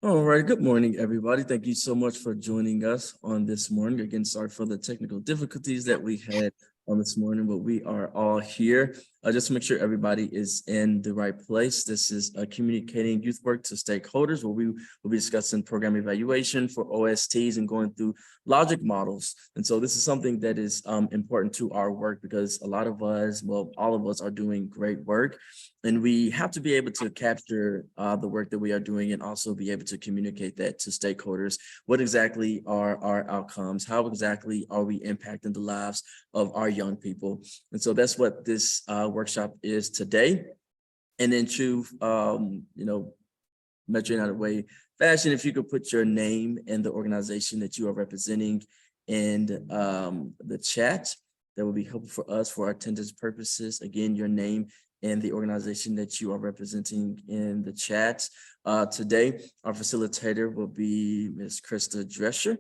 All right, good morning, everybody. Thank you so much for joining us on this morning. Again, sorry for the technical difficulties that we had on this morning, but we are all here. Just to make sure everybody is in the right place. This is communicating youth work to stakeholders, where we will be discussing program evaluation for OSTs and going through logic models. And so this is something that is important to our work because a lot of us, well, all of us are doing great work. And we have to be able to capture the work that we are doing and also be able to communicate that to stakeholders. What exactly are our outcomes? How exactly are we impacting the lives of our young people? And so that's what this workshop is today. And then to, measuring out of way fashion, if you could put your name and the organization that you are representing in the chat, that would be helpful for us for our attendance purposes. Again, your name and the organization that you are representing in the chat. Today, our facilitator will be Ms. Krista Drescher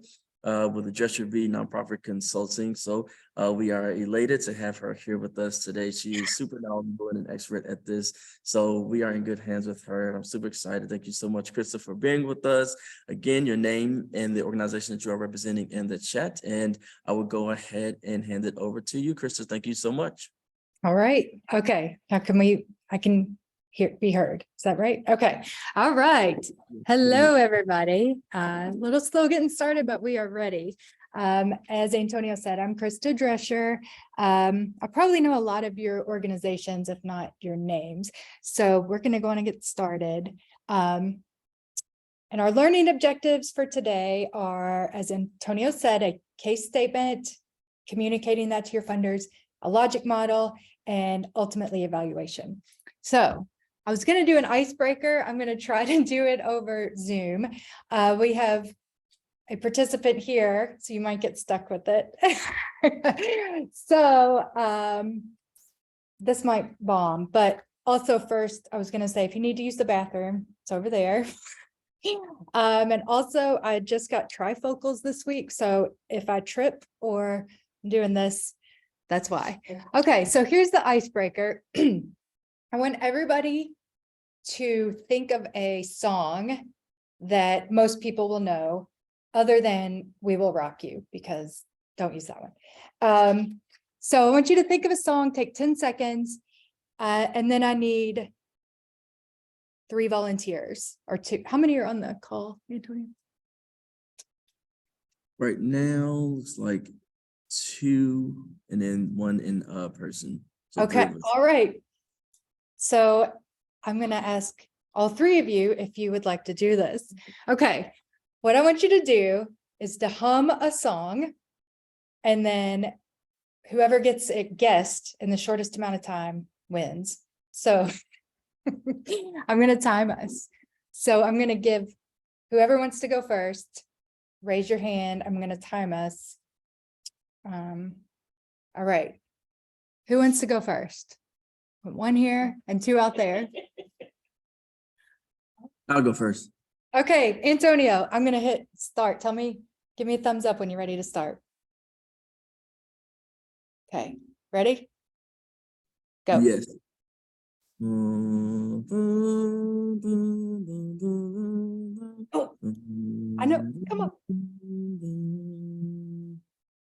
with the Drescher V Nonprofit Consulting. So we are elated to have her here with us today. She is super knowledgeable and an expert at this. So we are in good hands with her. And I'm super excited. Thank you so much, Krista, for being with us. Again, your name and the organization that you are representing in the chat. And I will go ahead and hand it over to you, Krista. Thank you so much. All right. Okay. How can I can be heard. Is that right? Okay. All right. Hello, everybody. A little slow getting started, but we are ready. As Antonio said, I'm Krista Drescher. I probably know a lot of your organizations, if not your names. So we're going to go on and get started. And our learning objectives for today are, as Antonio said, a case statement, communicating that to your funders, a logic model, and ultimately evaluation. So I was going to do an icebreaker. I'm going to try to do it over Zoom. We have a participant here, so you might get stuck with it. So this might bomb, but also first, I was going to say, if you need to use the bathroom, it's over there. And also, I just got trifocals this week. So if I trip or I'm doing this, that's why. Okay, so here's the icebreaker. I want everybody to think of a song that most people will know, other than We Will Rock You, because don't use that one. So I want you to think of a song, take 10 seconds, and then I need 3 volunteers or 2. How many are on the call, Antonio? Right now, looks like 2 and then 1 in person. So okay, all right. So I'm going to ask all 3 of you if you would like to do this. Okay, what I want you to do is to hum a song, and then whoever gets it guessed in the shortest amount of time wins. So I'm going to time us. So I'm going to give whoever wants to go first, raise your hand. I'm going to time us. All right. Who wants to go first? 1 here and 2 out there. I'll go first. Okay, Antonio, I'm going to hit start. Give me a thumbs up when you're ready to start. Okay, ready? Go. Yes. Oh, I know. Come on.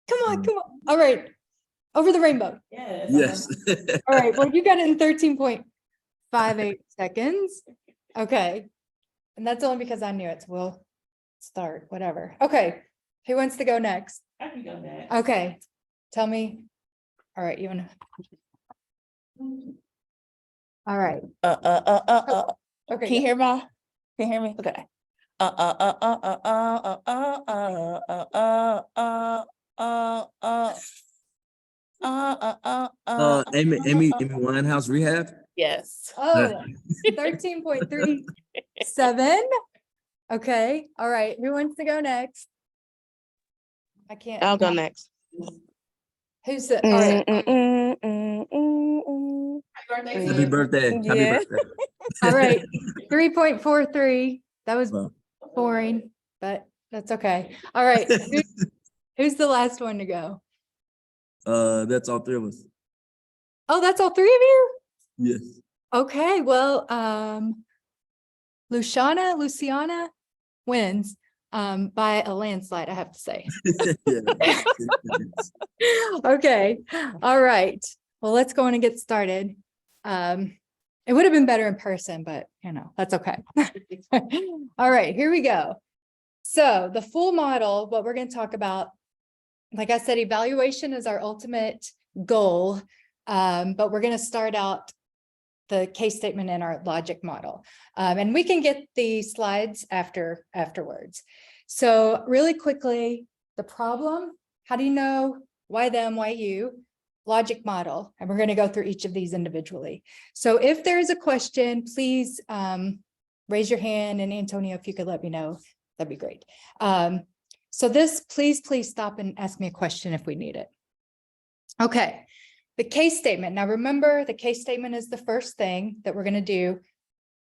Come on, come on. All right. Over the rainbow. Yes. All right. Well, you got it in 13.58 seconds. Okay. And that's only because I knew it. So we'll start, whatever. Okay. Who wants to go next? I can go next. Okay. Tell me. All right. You want to. All right. Okay. Can you hear me? Can you hear me? Okay. Amy Winehouse Rehab. Yes. Oh, 13.37. Okay. All right. Who wants to go next? I can't. I'll go next. Who's the? All right. Happy birthday. Yeah. Happy birthday. All right. 3.43. That was Well, boring, but that's okay. All right. Who's the last one to go? that's all 3 of us. Oh, that's all 3 of you? Yes. Okay. Well, Luciana, wins by a landslide, I have to say. Yeah. Okay, all right. Well, let's go on and get started. It would have been better in person, but that's okay. All right, here we go. So the full model, what we're going to talk about, like I said, evaluation is our ultimate goal, but we're going to start out the case statement in our logic model. And we can get the slides afterwards. So really quickly, the problem, how do you know why them, why you? Logic model, and we're going to go through each of these individually. So if there is a question, please raise your hand, and Antonio, if you could let me know, that'd be great. So this, please stop and ask me a question if we need it. Okay, the case statement. Now remember, the case statement is the first thing that we're going to do.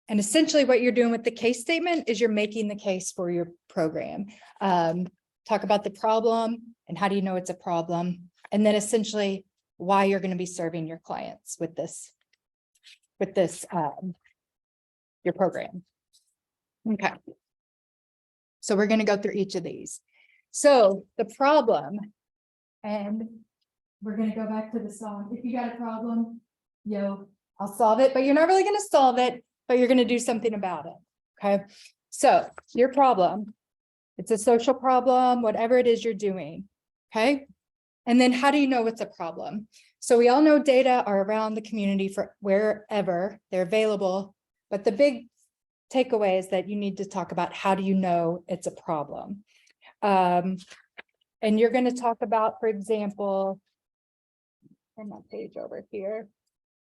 And essentially what you're doing with the case statement is you're making the case for your program. Talk about the problem and how do you know it's a problem? And then essentially why you're going to be serving your clients with this, your program. Okay. So we're going to go through each of these. So the problem, and we're going to go back to the song. If you got a problem, I'll solve it, but you're not really going to solve it, but you're going to do something about it. Okay. So your problem, it's a social problem, whatever it is you're doing. Okay. And then how do you know it's a problem? So we all know data are around the community for wherever they're available, but the big takeaway is that you need to talk about how do you know it's a problem? And you're going to talk about, for example, turn that page over here.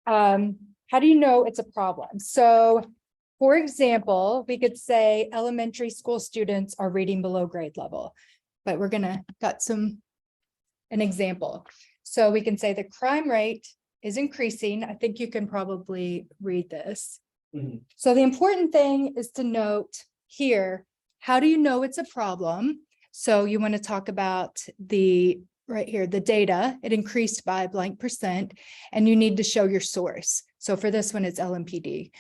How do you know it's a problem? So, for example, we could say elementary school students are reading below grade level, but we're going to got an example. So we can say the crime rate is increasing. I think you can probably read this. Mm-hmm. So the important thing is to note here, how do you know it's a problem? So you want to talk about right here, the data, it increased by blank %, and you need to show your source. So for this one, it's LMPD.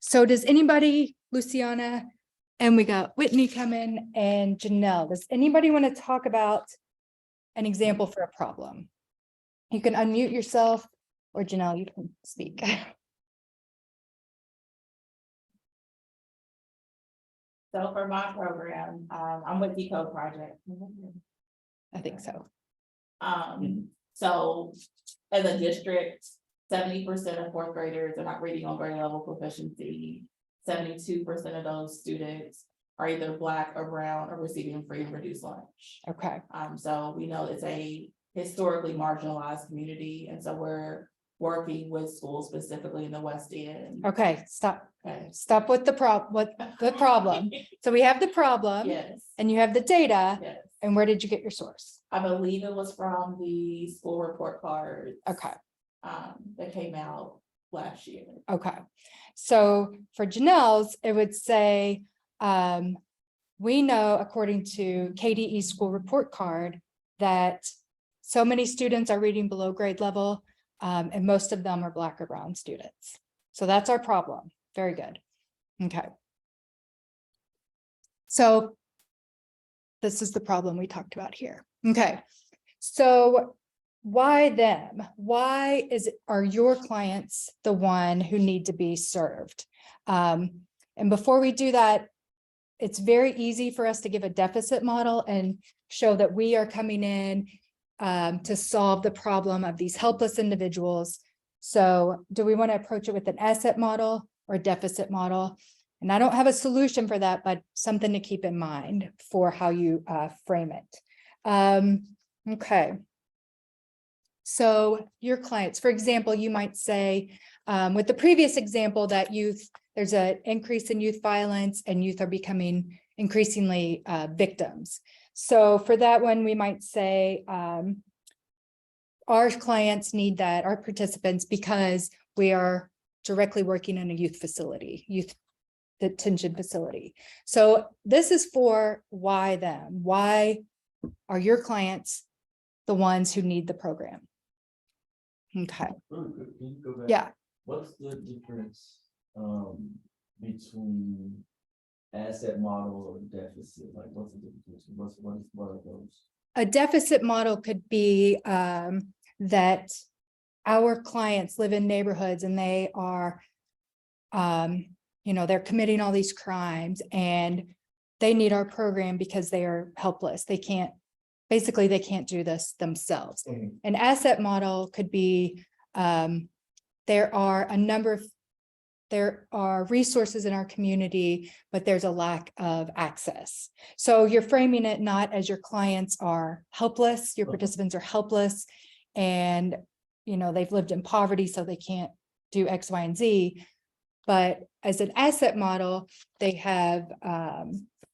So does anybody, Luciana, and we got Whitney coming and Janelle, does anybody want to talk about an example for a problem? You can unmute yourself, or Janelle, you can speak. So for my program, I'm with Decode Project. I think so. So as a district, 70% of fourth graders are not reading on grade level proficiency. 72% of those students are either Black or brown or receiving free and reduced lunch. Okay. So we know it's a historically marginalized community, and so we're working with schools specifically in the West End. Okay, stop. Okay. Stop with the problem. So we have the problem. Yes. And you have the data. Yes. And where did you get your source? I believe it was from the school report cards. Okay. That came out last year. Okay. So for Janelle's, it would say, we know according to KDE school report card that so many students are reading below grade level, and most of them are Black or brown students. So that's our problem. Very good. Okay. So this is the problem we talked about here. Okay. So why them? Why are your clients the one who need to be served? And before we do that, it's very easy for us to give a deficit model and show that we are coming in to solve the problem of these helpless individuals. So do we want to approach it with an asset model or a deficit model? And I don't have a solution for that, but something to keep in mind for how you frame it. Okay. So your clients, for example, you might say, with the previous example that there's an increase in youth violence and youth are becoming increasingly victims. So for that one, we might say, our clients need that, our participants, because we are directly working in a youth detention facility. So this is for why them. Why are your clients the ones who need the program? Okay. Can you go back? Yeah. What's the difference between asset model or deficit? Like, what's the difference? What are those? A deficit model could be that our clients live in neighborhoods and they are, they're committing all these crimes and they need our program because they are helpless. They can't do this themselves. An asset model could be, there are resources in our community, but there's a lack of access. So you're framing it not as your clients are helpless, your participants are helpless, and they've lived in poverty, so they can't do X, Y, and Z. But as an asset model, they have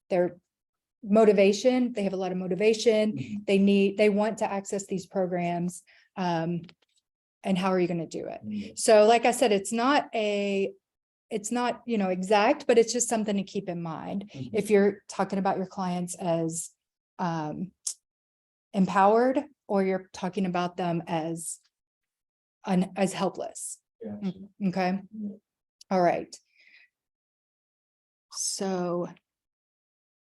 their motivation, they have a lot of motivation, they want to access these programs. And how are you going to do it? So like I said, it's not exact, but it's just something to keep in mind. If you're talking about your clients as empowered, or you're talking about them as helpless. Yeah. Okay. All right. So,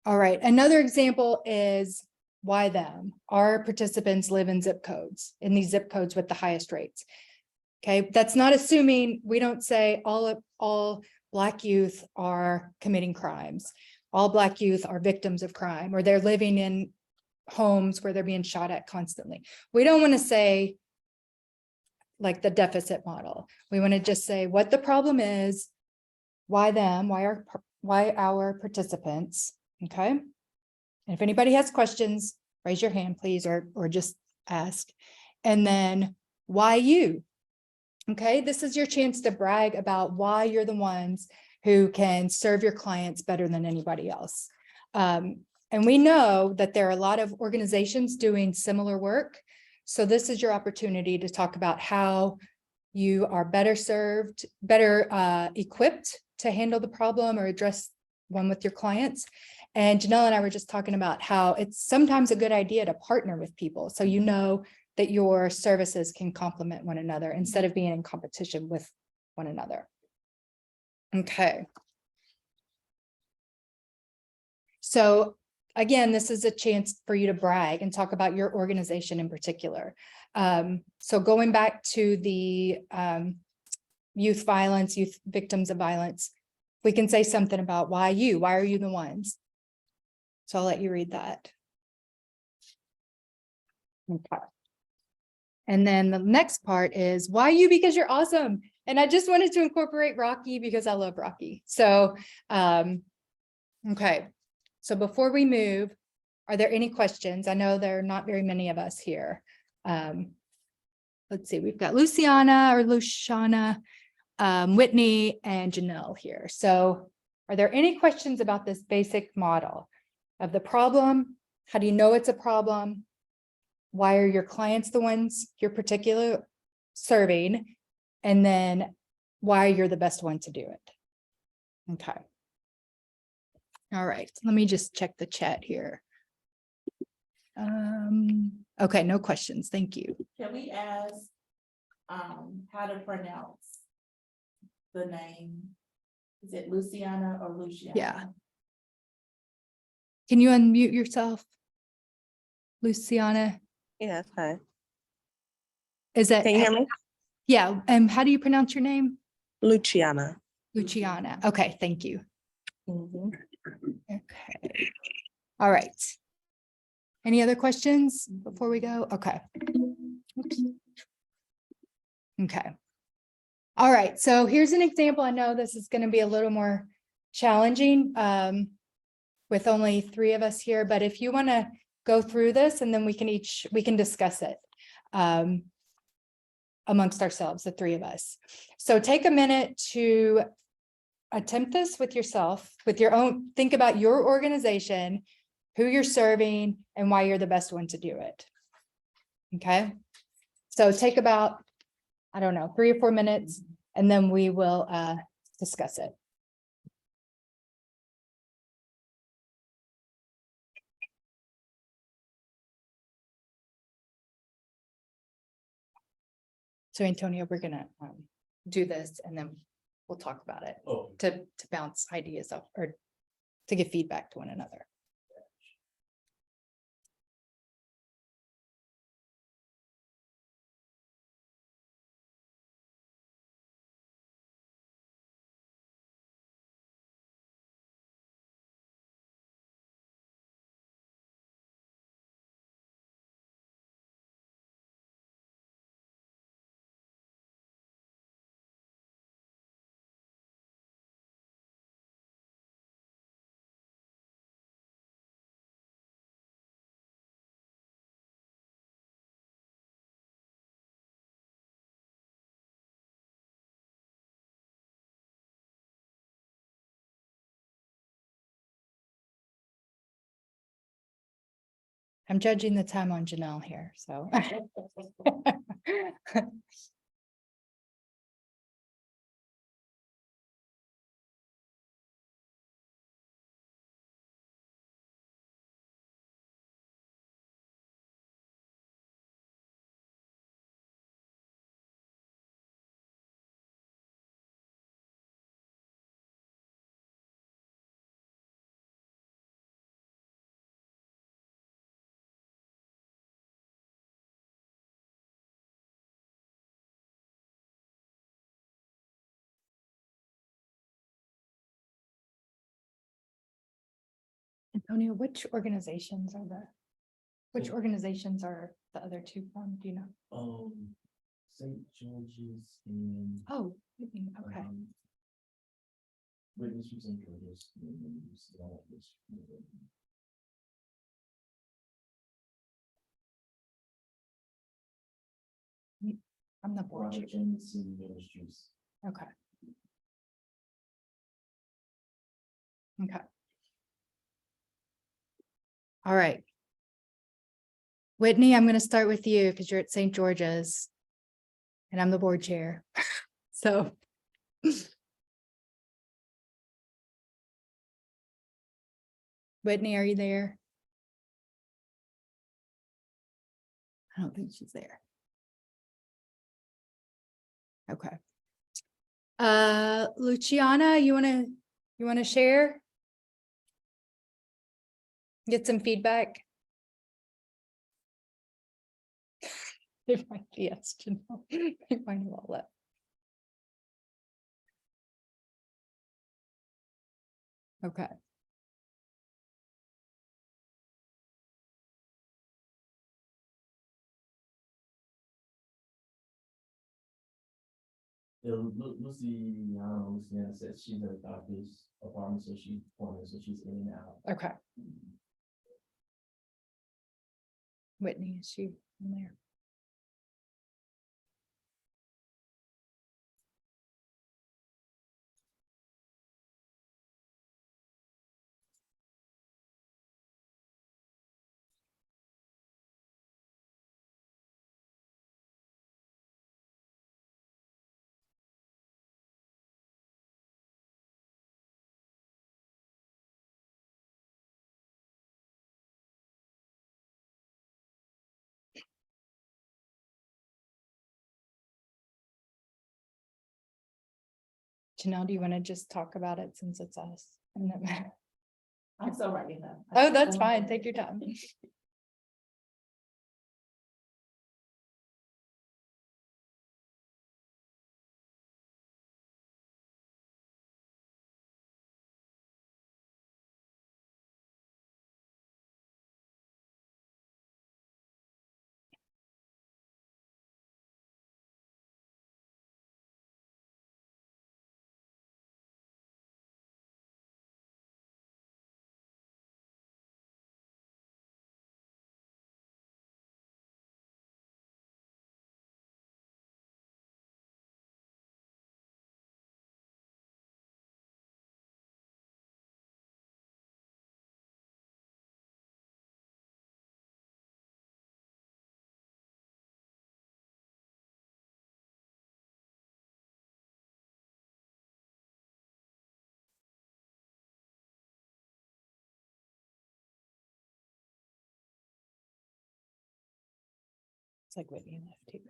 all right. Another example is why them? Our participants live in these zip codes with the highest rates. Okay, that's not assuming, we don't say all Black youth are committing crimes. All Black youth are victims of crime, or they're living in homes where they're being shot at constantly. We don't want to say like the deficit model. We want to just say what the problem is, why them, why our participants. Okay. And if anybody has questions, raise your hand, please, or just ask. And then why you? Okay, this is your chance to brag about why you're the ones who can serve your clients better than anybody else. And we know that there are a lot of organizations doing similar work. So this is your opportunity to talk about how you are better served, better equipped to handle the problem or address one with your clients. And Janelle and I were just talking about how it's sometimes a good idea to partner with people. So that your services can complement one another instead of being in competition with one another. Okay. So again, this is a chance for you to brag and talk about your organization in particular. So going back to the youth victims of violence, we can say something about why are you the ones? So I'll let you read that. Okay. And then the next part is why you, because you're awesome. And I just wanted to incorporate Rocky because I love Rocky. So, okay. So before we move, are there any questions? I know there are not very many of us here. Let's see, we've got Luciana, Whitney, and Janelle here. So are there any questions about this basic model of the problem? How do you know it's a problem? Why are your clients the ones you're particularly serving? And then why you're the best one to do it. Okay. All right, let me just check the chat here. Okay, no questions. Thank you. Can we ask how to pronounce the name? Is it Luciana or Luciana? Yeah. Can you unmute yourself? Luciana? Yes, hi. Is that? Can you hear me? Yeah. How do you pronounce your name? Luciana. Luciana. Okay, thank you. Mhm. Okay. All right. Any other questions before we go? Okay. Oops. Okay. All right. So here's an example. I know this is going to be a little more challenging with only 3 of us here, but if you want to go through this and then we can discuss it amongst ourselves, the 3 of us. So take a minute to attempt this with yourself, with your own, think about your organization, who you're serving, and why you're the best one to do it. Okay. So take about, I don't know, 3 or 4 minutes, and then we will discuss it. So Antonio, we're gonna do this and then we'll talk about it Oh, to bounce ideas off or to give feedback to one another. I'm judging the time on Janelle here, so. Antonio, which organizations are the other two from, do you know? St. George's and. Oh, okay, Witness from St. George's. I'm the board chair. Jameson Ministries. Okay. Okay. All right. Whitney, I'm going to start with you because you're at St. George's and I'm the board chair. So. Whitney, are you there? I don't think she's there. Okay. Luciana, you want to share? Get some feedback? It might be yes, Janelle. They might have all left. Okay. Luciana said she's at a doctor's apartment, so she's in and out. Okay. Whitney, is she in there? Janelle, do you want to just talk about it since it's us? And then- I'm still writing them. Oh, that's fine. Take your time. It's like Whitney left too.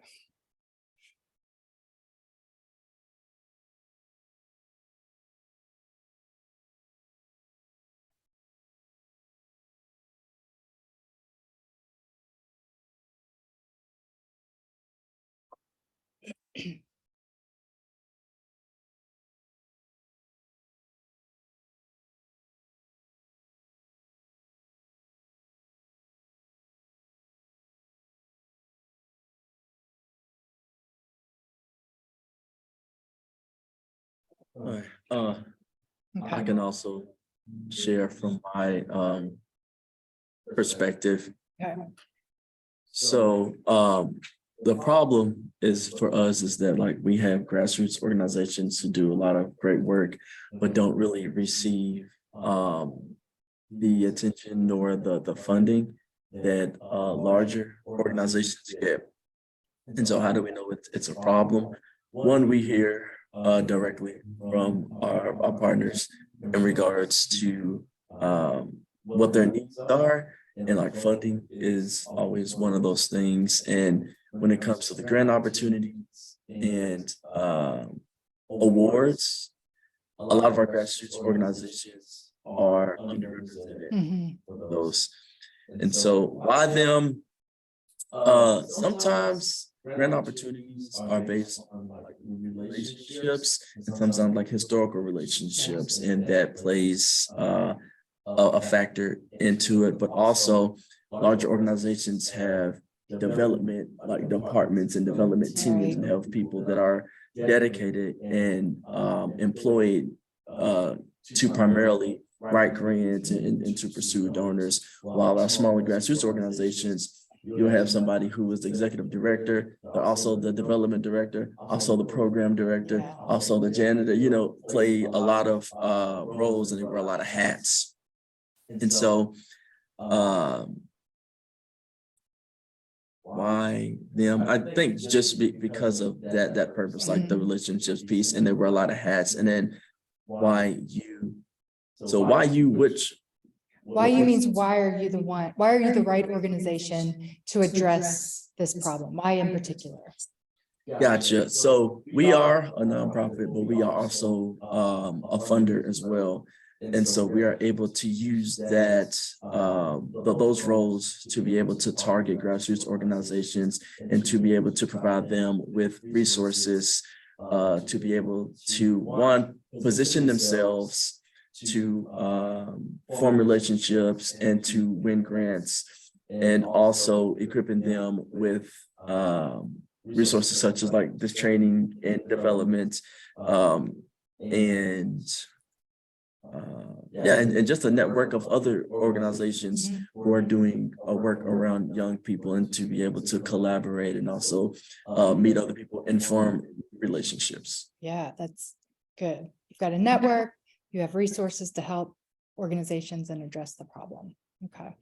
All right. I Okay. can also share from my perspective. Okay. So the problem is for us is that like we have grassroots organizations who do a lot of great work, but don't really receive the attention nor the funding that larger organizations get. And so how do we know it's a problem? One, we hear directly from our partners in regards to what their needs are. And like funding is always one of those things. And when it comes to the grant opportunities and awards, a lot of our grassroots organizations are underrepresented Mhm. for those. And so why them? Sometimes grant opportunities are based on like relationships and sometimes like historical relationships, and that plays a factor into it. But also larger organizations have development like departments and development teams and have people that are dedicated and employed to primarily write grants and to pursue donors, while our smaller grassroots organizations, you'll have somebody who is the executive director, but also the development director, also the program director, also the janitor, play a lot of roles and they wear a lot of hats. And so why them? I think just because of that purpose, like the relationships piece, and they wear a lot of hats. And then why you means why are you the one? Why are you the right organization to address this problem? Why in particular? Gotcha. So we are a nonprofit, but we are also a funder as well. And so we are able to use that those roles to be able to target grassroots organizations and to be able to provide them with resources to be able to, one, position themselves to form relationships and to win grants, and also equipping them with resources such as like this training and development and just a network of other organizations who are doing work around young people, and to be able to collaborate and also meet other people and form relationships. Yeah, that's good. You've got a network, you have resources to help organizations and address the problem. Okay.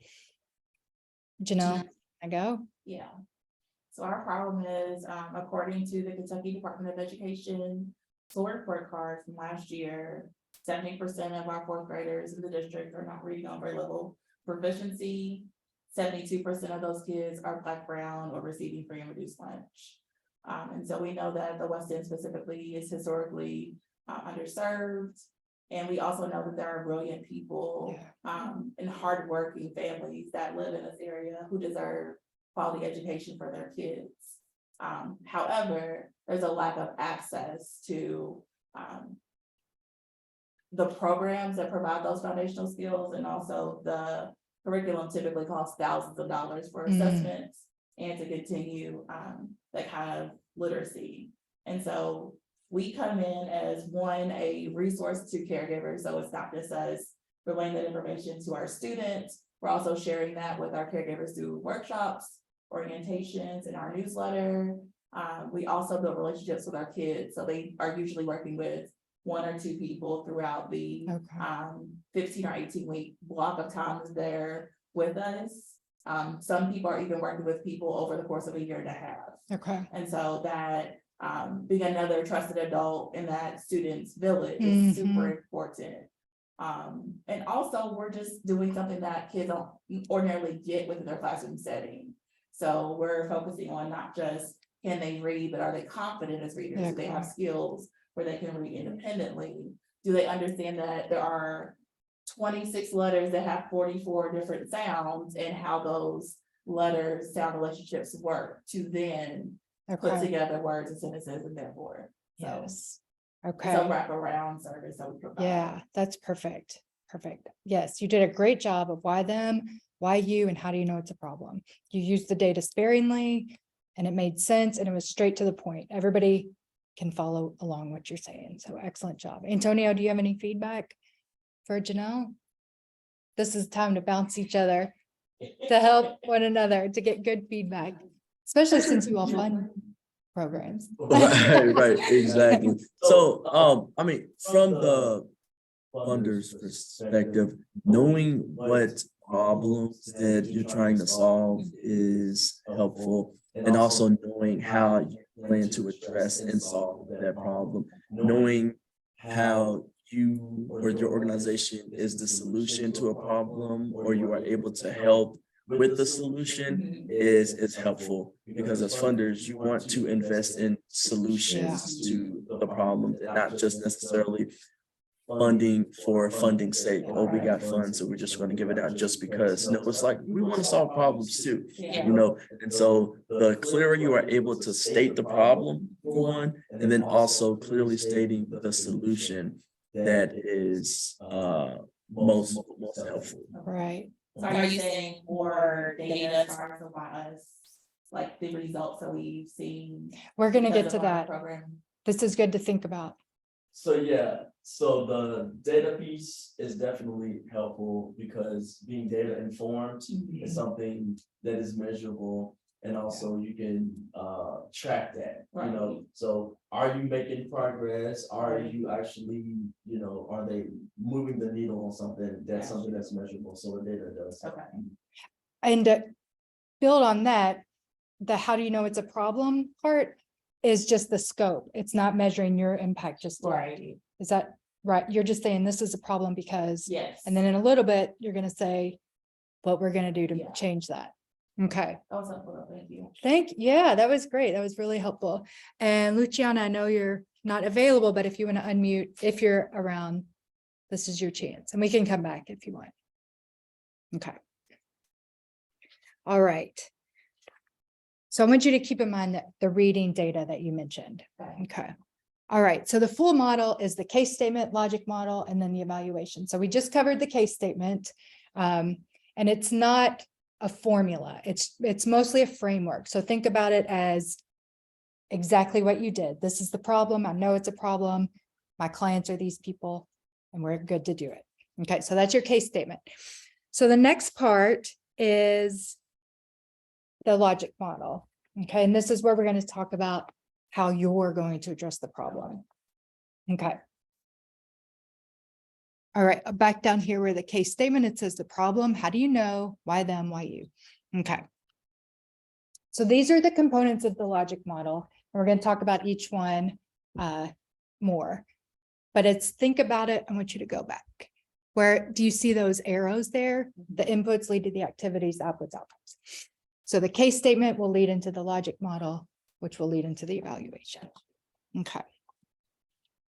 Janelle, I go? Yeah. So our problem is, according to the Kentucky Department of Education SOAR report card from last year, 70% of our fourth graders in the district are not reading on grade level proficiency. 72% of those kids are Black, Brown, or receiving free and reduced lunch. And so we know that the West End specifically is historically underserved. And we also know that there are brilliant people and hardworking families that live in this area who deserve quality education for their kids. However, there's a lack of access to the programs that provide those foundational skills, and also the curriculum typically costs thousands of dollars for assessments and to continue that kind of literacy. And so we come in as a resource to caregivers. So it's not just us relaying that information to our students. We're also sharing that with our caregivers through workshops, orientations, and our newsletter. We also build relationships with our kids. So they are usually working with 1 or 2 people throughout the 15 or 18 week block of time is there with us. Some people are even working with people over the course of 1.5 years. Okay. And so that being another trusted adult in that student's village is super important. And also we're just doing something that kids don't ordinarily get within their classroom setting. So we're focusing on not just can they read, but are they confident as readers? Do they have skills where they can read independently? Do they understand that there are 26 letters that have 44 different sounds, and how those letters sound relationships work to then put Okay, together words and sentences and therefore. So yes. it's Okay. a wraparound service that we provide. Yeah, that's perfect. Perfect. Yes, you did a great job of why them, why you, and how do you know it's a problem? You used the data sparingly and it made sense and it was straight to the point. Everybody can follow along what you're saying. So excellent job. Antonio, do you have any feedback for Janelle? This is time to bounce each other, to help one another, to get good feedback, especially since you all fund programs. Right, exactly. So, I mean, from the funder's perspective, knowing what problems that you're trying to solve is helpful. And also knowing how you plan to address and solve that problem, knowing how you or your organization is the solution to a problem, or you are able to help with the solution is helpful, because as funders, you want to invest in solutions to the problem and not just necessarily funding for funding's sake. Oh, we got funds, so we're just going to give it out just because. No, it's like we want to solve problems too, Yeah. you know. And so the clearer you are able to state the problem, for one, and then also clearly stating the solution, that is most helpful. Right. So are you saying more data as far as about us, like the results that we've seen? We're gonna because get of to our that. Program. This is good to think about. So yeah, so the data piece is definitely helpful, because being data informed is something that is measurable, and also you can track that, you know. So are you making progress? Are you actually, you know, are they moving the needle on something that's measurable? So the data does. Okay. And build on that, the how do you know it's a problem part is just the scope. It's not measuring your impact just directly. Is that right? You're just saying this is a problem because, Yes. and then in a little bit, you're gonna say what we're gonna do to Yeah. change that. Okay. That was helpful, thank you. Yeah, that was great. That was really helpful. And Luciana, I know you're not available, but if you want to unmute, if you're around, this is your chance, and we can come back if you want. Okay. All right. So I want you to keep in mind that the reading data that you mentioned. Okay. All right. So the full model is the case statement, logic model, and then the evaluation. So we just covered the case statement. And it's not a formula. It's mostly a framework. So think about it as exactly what you did. This is the problem. I know it's a problem. My clients are these people, and we're good to do it. Okay. So that's your case statement. So the next part is the logic model. Okay. And this is where we're going to talk about how you're going to address the problem. Okay. All right. Back down here where the case statement, it says the problem. How do you know? Why them? Why you? Okay. So these are the components of the logic model. And we're going to talk about each one more. But it's think about it. I want you to go back. Where do you see those arrows there? The inputs lead to the activities, outputs, outcomes. So the case statement will lead into the logic model, which will lead into the evaluation. Okay.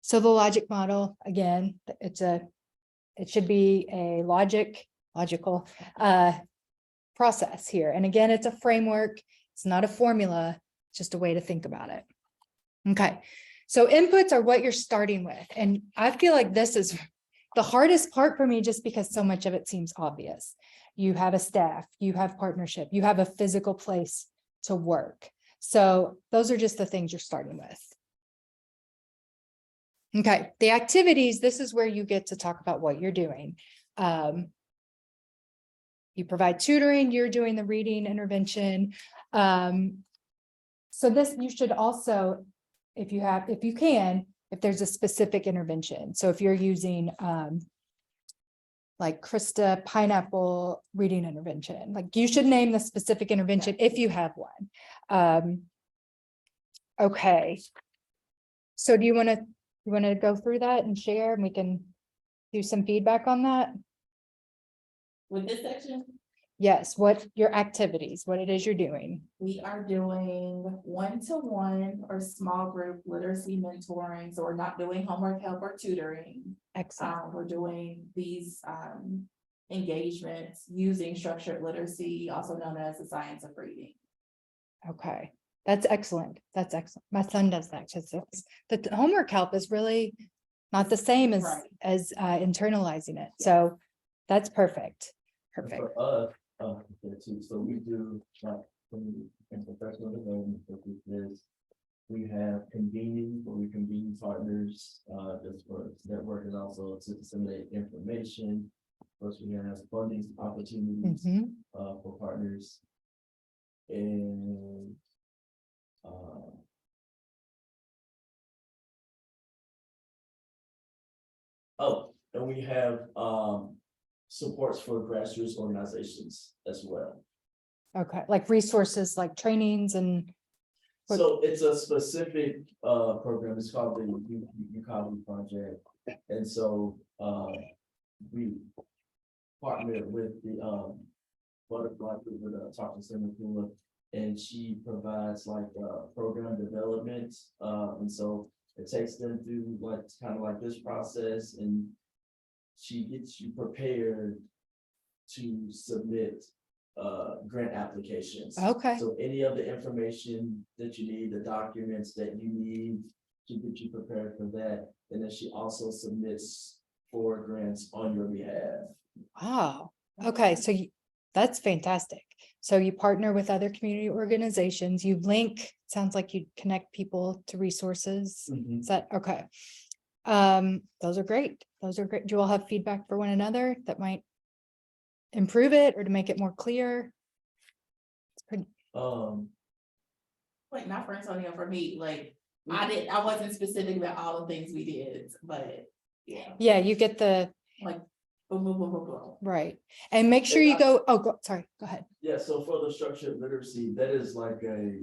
So the logic model, again, it should be a logical process here. And again, it's a framework. It's not a formula, it's just a way to think about it. Okay. So inputs are what you're starting with. And I feel like this is the hardest part for me, just because so much of it seems obvious. You have a staff, you have partnership, you have a physical place to work. So those are just the things you're starting with. Okay, the activities, this is where you get to talk about what you're doing. You provide tutoring, you're doing the reading intervention. So this, you should also, if you can, if there's a specific intervention. So if you're using like Krista Pineapple reading intervention, like you should name the specific intervention if you have one. Okay. So do you want to go through that and share, and we can do some feedback on that? With this section, Yes, what your activities, what it is you're doing. we are doing one-to-one or small group literacy mentoring. So we're not doing homework help or tutoring. Excellent. We're doing these engagements using structured literacy, also known as the science of reading. Okay. That's excellent. That's excellent. My son does that. The homework help is really not the same Right. as internalizing it. So that's perfect. And Perfect. For us, there too, so we do like, in professional development, we have convening, where we convene partners, just for network and also to disseminate information. First, we have funding opportunities, Mhm. for partners. And, and we have, supports for grassroots organizations as well. Okay, like resources, like trainings and, What- So it's a specific program, it's called the Ucali Project. And so we partnered with the Butterfly Group with Talking Center Pula. And she provides like program development. And so it takes them through like kind of like this process, and she gets you prepared to submit grant applications. okay, So any of the information that you need, the documents that you need to get you prepared for that, and then she also submits for grants on your behalf. wow. Okay, so that's fantastic. So you partner with other community organizations, you link, sounds like you connect people to resources. Is that, okay? Those are great. Those are great. Do you all have feedback for one another that might improve it or to make it more clear? It's pretty, Like, not for Antonio, for me, like, I wasn't specific about all the things we did, but, yeah, yeah, you get the, like, boom, boom, boom, boom, boom. right. And make sure you go, sorry, go ahead. Yeah, so for the structured literacy, that is like a,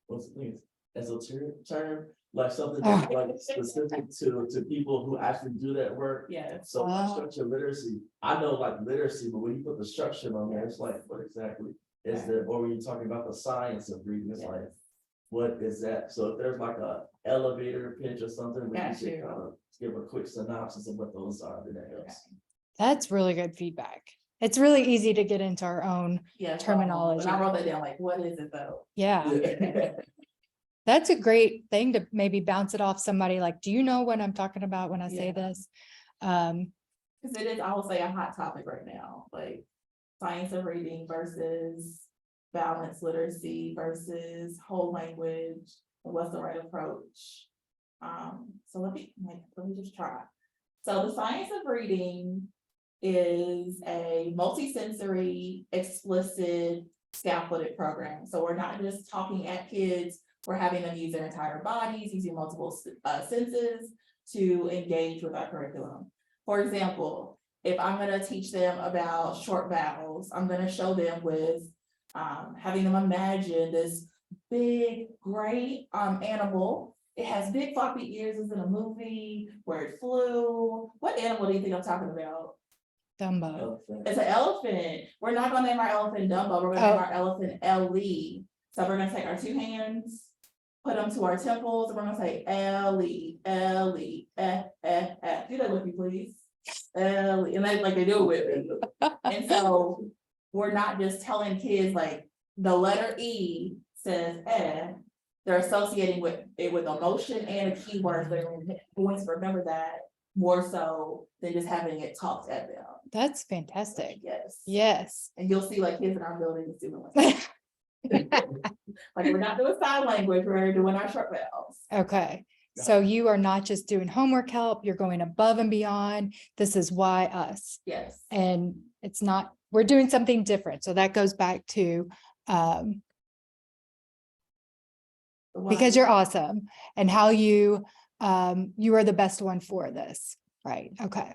what's the thing, esoteric term, like something that's like specific to people who actually do that work. Yeah, So like Oh. structured literacy, I know like literacy, but when you put the structure on there, it's like, what exactly is there? Or when you're talking about the science of reading, it's like, what is that? So if there's like a elevator pitch or something, we Got can you. kind of give a quick synopsis of what those are, then that helps. That's really good feedback. It's really easy to get into our own, yeah. so, Terminology. And I wrote that down, like, what is it though? yeah. That's a great thing to maybe bounce it off somebody like, do you know what I'm talking about when I say Yeah. this? Cause it is, I will say, a hot topic right now, like science of reading versus balanced literacy versus whole language, and what's the right approach? So let me just try. So the science of reading is a multisensory, explicit, scaffolded program. So we're not just talking at kids, we're having them use their entire bodies, using multiple senses to engage with our curriculum. For example, if I'm gonna teach them about short vowels, I'm gonna show them with having them imagine this big gray animal. It has big floppy ears, it's in a movie where it flew. What animal do you think I'm talking about? Dumbo. It's an elephant. We're not gonna name our elephant Dumbo, we're gonna name our elephant Ellie. So we're gonna take our two hands, put them to our temples, and we're gonna say Ellie, Ellie, do that with me, please. Ellie, and they like they do it with me. And so we're not just telling kids like the letter E says they're associating with it with emotion and a keyword. They're going to remember that more so than just having it talked at them. That's fantastic. Yes. Yes. And you'll see like kids in our building is doing like like we're not doing sign language, we're doing our short vowels. Okay. So you are not just doing homework help, you're going above and beyond. This is why us. Yes. And it's not, we're doing something different. So that goes back to, because you're awesome and how you are the best one for this, right? Okay.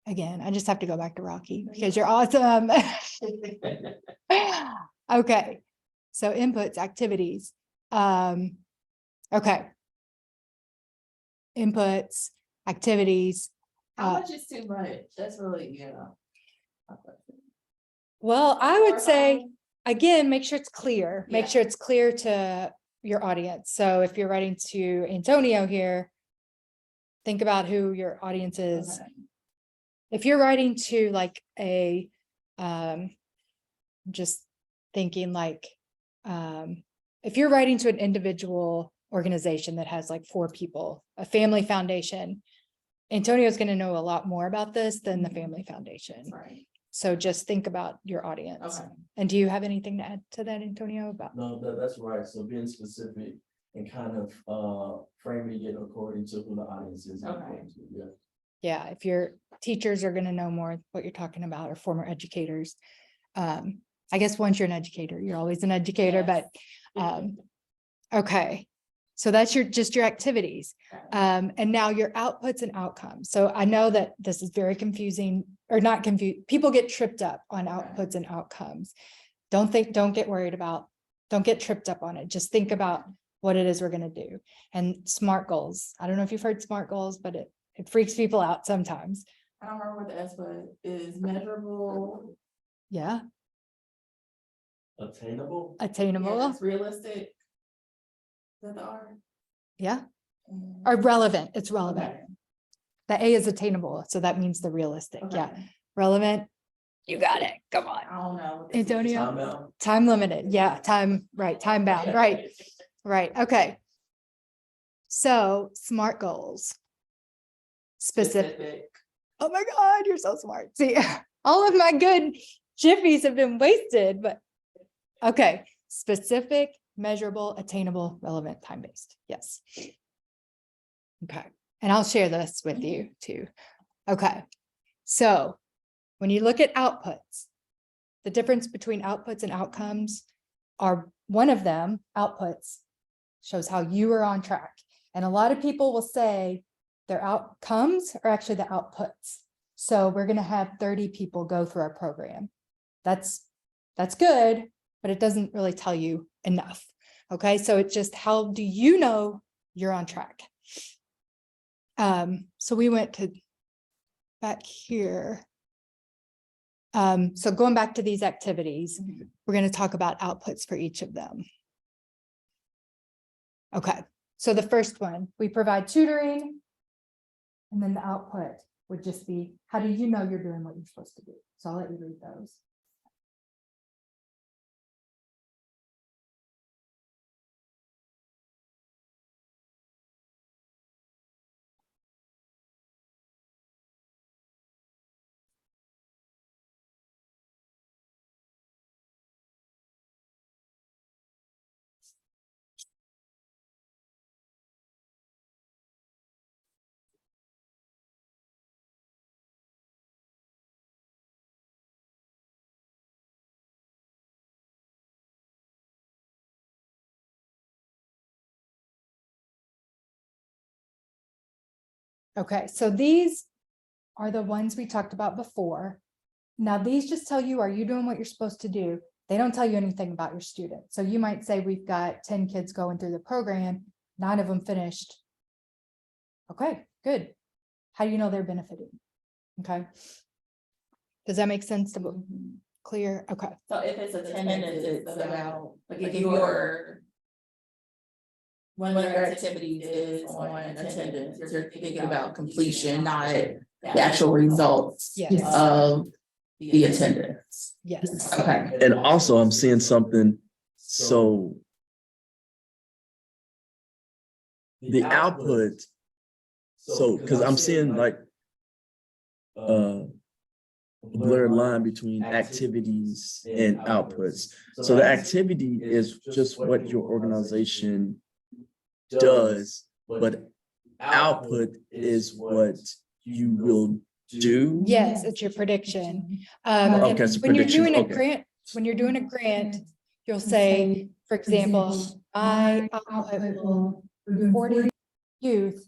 Again, I just have to go back to Rocky because you're awesome. Okay, so inputs, activities. Okay. Inputs, activities. How much is too much? That's really, yeah. Well, I would say, Or, again, make sure it's clear. Make Yeah. sure it's clear to your audience. So if you're writing to Antonio here, think about who your audience is. okay. If you're writing to like a, just thinking like if you're writing to an individual organization that has like 4 people, a family foundation, Antonio's going to know a lot more about this than the family foundation. Right. So just think about your audience. Okay. And do you have anything to add to that, Antonio, about? No, that's right. So being specific and kind of framing it according to who the audience is. Okay. Yeah. Yeah, if your teachers are going to know more what you're talking about, or former educators. I guess once you're an educator, you're always an educator, but okay. So that's just your activities. And now your outputs and outcomes. So I know that this is very confusing, or not confused. People get tripped up on outputs and outcomes. Don't get worried about, don't get tripped up on it. Just think about what it is we're going to do. And SMART goals. I don't know if you've heard SMART goals, but it freaks people out sometimes. I don't remember what the S was, is measurable. Yeah, Attainable. attainable. Yeah, it's realistic. Is that the R? Yeah, or relevant. It's relevant. Okay. The A is attainable, so that means the realistic. Yeah, Okay. relevant. You got it. Come on. I don't know. Antonio? Time out. Time limited. Yeah, time, right, time bound, right, right. Okay. So SMART goals. Specific. Oh my God, you're so smart. See, all of my good jiffies have been wasted, but okay. Specific, measurable, attainable, relevant, time-based. Yes. Okay. And I'll share this with you too. Okay. So when you look at outputs, the difference between outputs and outcomes are, one of them, outputs, shows how you are on track. And a lot of people will say their outcomes are actually the outputs. So we're going to have 30 people go through our program. That's good, but it doesn't really tell you enough. Okay, so it's just, how do you know you're on track? So we went to back here. So going back to these activities, we're going to talk about outputs for each of them. Okay, so the first one, we provide tutoring, and then the output would just be, how do you know you're doing what you're supposed to do? So I'll let you read those. Okay, so these are the ones we talked about before. Now, these just tell you, are you doing what you're supposed to do? They don't tell you anything about your student. So you might say, we've got 10 kids going through the program, 9 of them finished. Okay, good. How do you know they're benefiting? Okay. Does that make sense to clear? Okay. So if it's attendance, it's about, like if you're, one of your activities is on attendance, you're thinking about completion, not the actual results Yes. of the attendance. Yes. Okay. And also I'm seeing something, so the output, so, because I'm seeing like a blurred line between activities and outputs. So the activity is just what your organization does, but output is what you will do. Yes, it's your prediction. Okay, so When you're prediction, doing a okay. grant, you'll say, for example, my output will be 40 youth.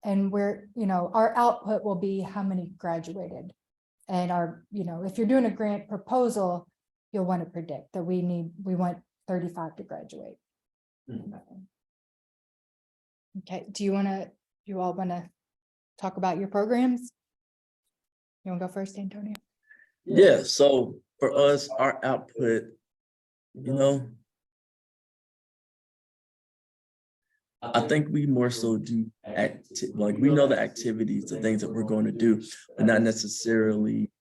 And our output will be how many graduated. And if you're doing a grant proposal, you'll want to predict that we want 35 to graduate. Okay, do you all want to talk about your programs? You want to go first, Antonio? Yeah, so for us, our output, I think we more so do like we know the activities, the things that we're going to do, but not necessarily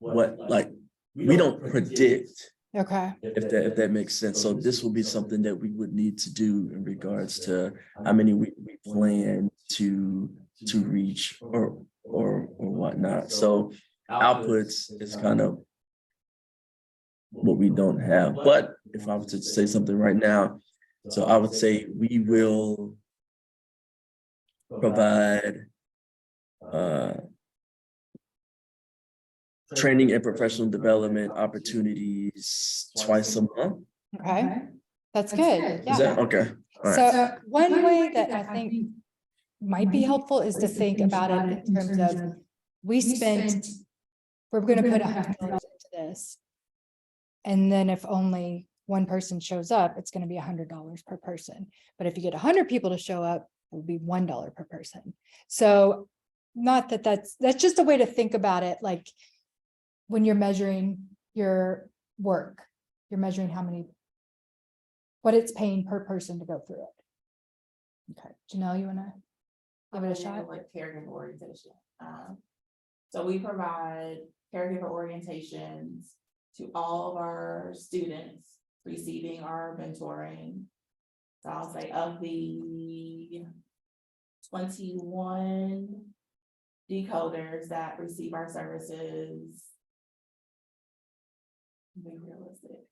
we don't predict Okay, if that makes sense. So this will be something that we would need to do in regards to how many we plan to reach or whatnot. So outputs is kind of what we don't have. But if I was to say something right now, so I would say we will provide training and professional development opportunities twice a month. okay, that's good, Is yeah. that okay? All right. So one way that I think might be helpful is to think about it in terms of, we're gonna put $100 into this. And then if only one person shows up, it's gonna be $100 per person. But if you get 100 people to show up, it will be $1 per person. So not that that's just a way to think about it, like when you're measuring your work, you're measuring what it's paying per person to go through it. Okay, Janelle, you wanna give it a shot? Like caregiver orientation. So we provide caregiver orientations to all of our students receiving our mentoring. So I'll say of the 21 decoders that receive our services, be realistic,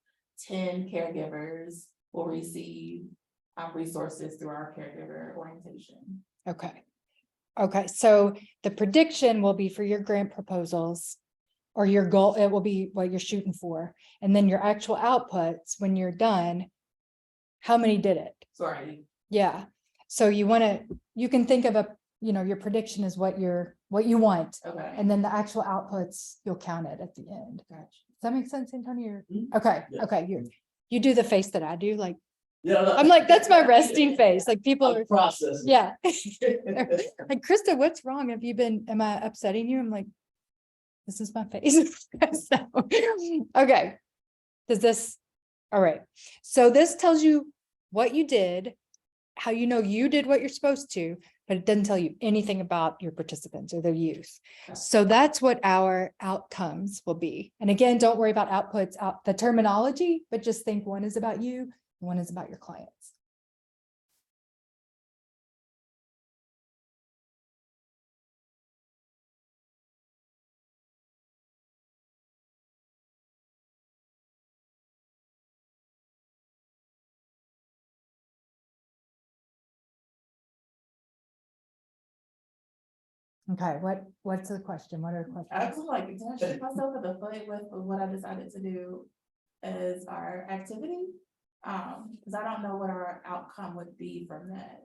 10 caregivers will receive resources through our caregiver orientation. Okay. Okay, so the prediction will be for your grant proposals or your goal, it will be what you're shooting for. And then your actual outputs, when you're done, how many did it? Sorry. Yeah. So you can think of your prediction is what you want. Okay. And then the actual outputs, you'll count it at the end. Gotcha. Does that make sense, Antonio? Mhm. Okay, Yeah. okay, you do the face that I do, like, Yeah, I'm like, that's my resting face, like people are, process. yeah. Like, Krista, what's wrong? Am I upsetting you? I'm like, this is my face. So, okay. All right. So this tells you what you did, how you know you did what you're supposed to, but it doesn't tell you anything about your participants or their youth. So that's what our outcomes will be. And again, don't worry about outputs, the terminology, but just think one is about you, one is about your clients. Okay, what's the question? What are the I questions? was like, did I shoot myself in the foot with what I decided to do as our activity? Because I don't know what our outcome would be from that.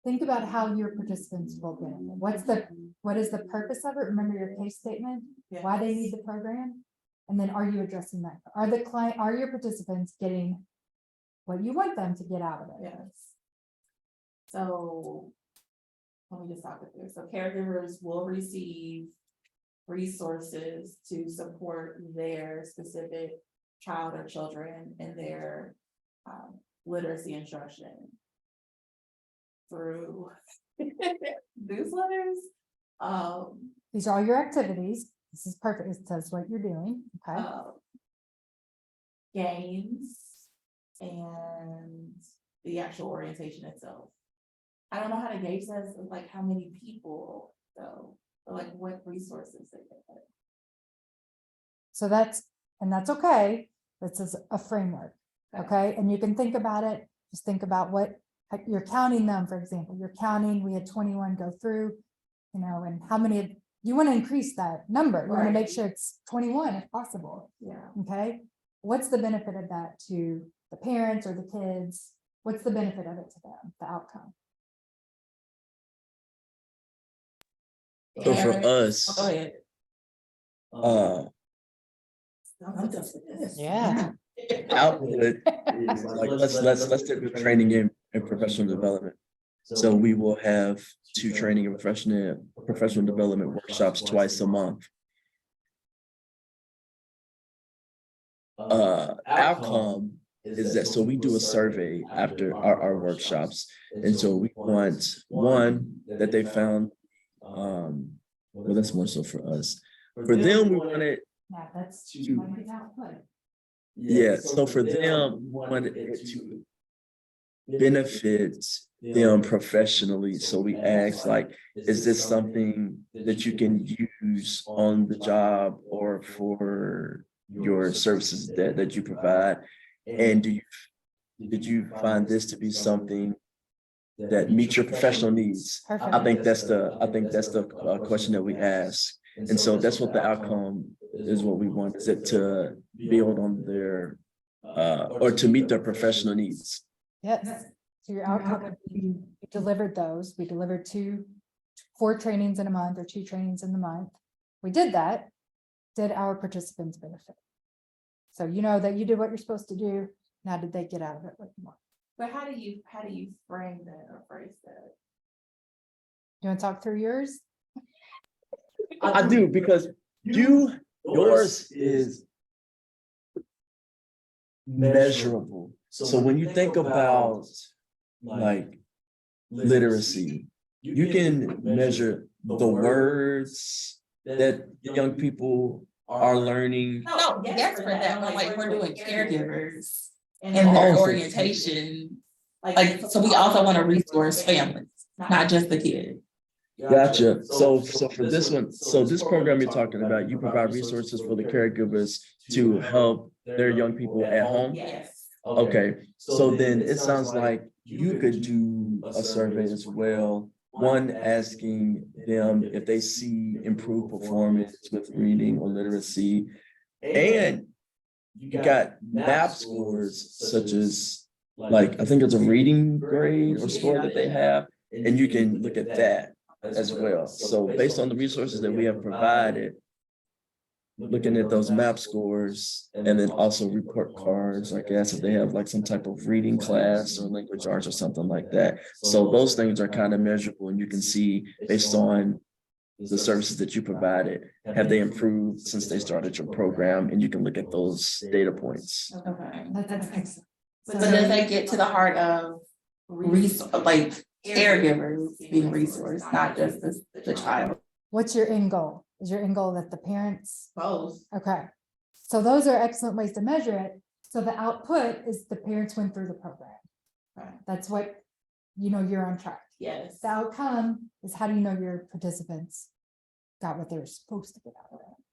Think about how your participants will benefit. What is the purpose of it? Remember your case statement, why they need the program? And then are you addressing that? Are your participants getting what you want them to get out of it? Yes. So let me just talk it through. So caregivers will receive resources to support their specific child or children in their literacy instruction through newsletters. These are all your activities. This is perfect. It says what you're doing. Okay. Games and the actual orientation itself. I don't know how to gauge this, like how many people though, or like what resources they get. So that's okay. This is a framework. Okay. And you can think about it. Just think about what you're counting them, for example, we had 21 go through, and how many you want to increase that number. You want to make sure it's 21 if possible. Yeah. Okay. What's the benefit of that to the parents or the kids? What's the benefit of it to them, the outcome? So for us, Go ahead. Yeah. output is like let's take the training and professional development. So we will have 2 training and professional development workshops twice a month. Outcome is that, so we do a survey after our workshops, and so we want one that they found, well, that's more so for us, For them, we wanted, Yeah, that's. To- might be output. yeah, so for them, we wanted it to benefit them professionally. So we asked like, is this something that you can use on the job or for your services that you provide? And did you find this to be something that meets your professional needs? I think that's the question that we ask. And so that's what the outcome is, what we want, is it to build on their or to meet their professional needs. Yes, so your outcome, we delivered those, we delivered 4 trainings in a month or 2 trainings in the month. We did that. Did our participants benefit? So you know that you did what you're supposed to do. Now, did they get out of it what you want? But how do you frame that or phrase that? You want to talk through yours? I do, because yours is measurable. So when you think about like literacy, you can measure the words that young people are learning. No, yes for that, but like we're doing caregivers and Oh, their so- orientation. Like, so we also want to resource families, not just the kid. Gotcha. So for this one, so this program you're talking about, you provide resources for the caregivers to help their young people at home. Yes. Okay, so then it sounds like you could do a survey as well. One, asking them if they see improved performance with reading or literacy. And you got MAP scores such as, like, I think it's a reading grade or score that they have, and you can look at that as well. So based on the resources that we have provided, looking at those MAP scores, and then also report cards, I guess, if they have like some type of reading class or language arts or something like that. So those things are kind of measurable, and you can see based on the services that you provided, have they improved since they started your program, and you can look at those data points. Okay. That's excellent. But does that get to the heart of like caregivers being resourced, not just the child? What's your end goal? Is your end goal that the parents? Both. Okay, so those are excellent ways to measure it. So the output is the parents went through the program. Right. That's what, you know, you're on track. Yes. The outcome is how do you know your participants got what they were supposed to get out of it?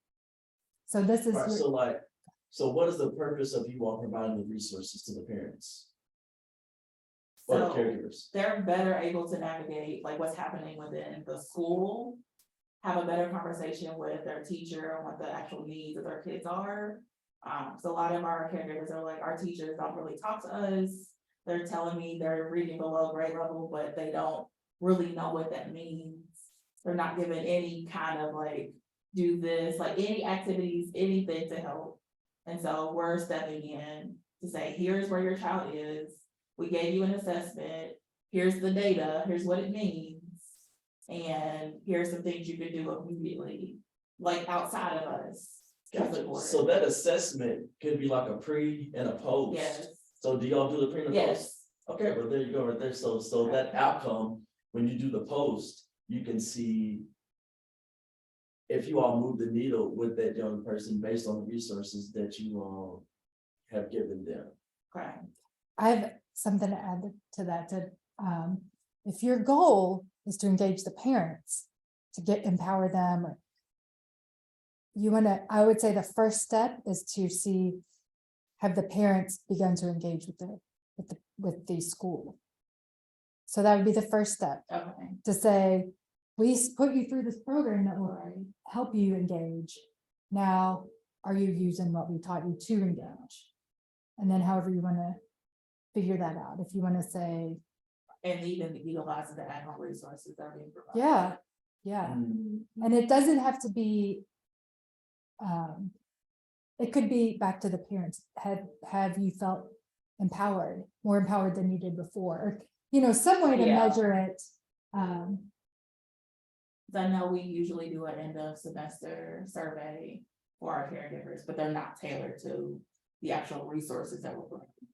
So this is, Right, so what is the purpose of you all providing the resources to the parents or the So caregivers? they're better able to navigate like what's happening within the school, have a better conversation with their teacher on what the actual needs of their kids are. So a lot of our caregivers are like, our teachers don't really talk to us. They're telling me they're reading below grade level, but they don't really know what that means. They're not given any kind of like, do this, like any activities, anything to help. And so we're stepping in to say, here's where your child is. We gave you an assessment. Here's the data. Here's what it means. And here's some things you can do immediately, like outside of us. Gotcha. So that assessment could be like a pre and a post. Yes, So do y'all do the pre and the post? yes, Okay, well, there you go, right there. So that outcome, when you do the post, you can see if you all move the needle with that young person based on the resources that you all have given them. correct. I have something to add to that, if your goal is to engage the parents, to empower them, or you wanna, I would say the first step is to see, have the parents begun to engage with the school. So that would be the first step, Okay, to say, we put you through this program that will help you engage. Now, are you using what we taught you to engage? And then however you wanna figure that out, if you wanna say, and even utilizing the ad hoc resources that are being provided. yeah, yeah. And it doesn't have to be. It could be back to the parents, have you felt empowered, more empowered than you did before, or, you know, some way to Yeah. measure it. 'Cause I know we usually do an end of semester survey for our caregivers, but they're not tailored to the actual resources that we're providing.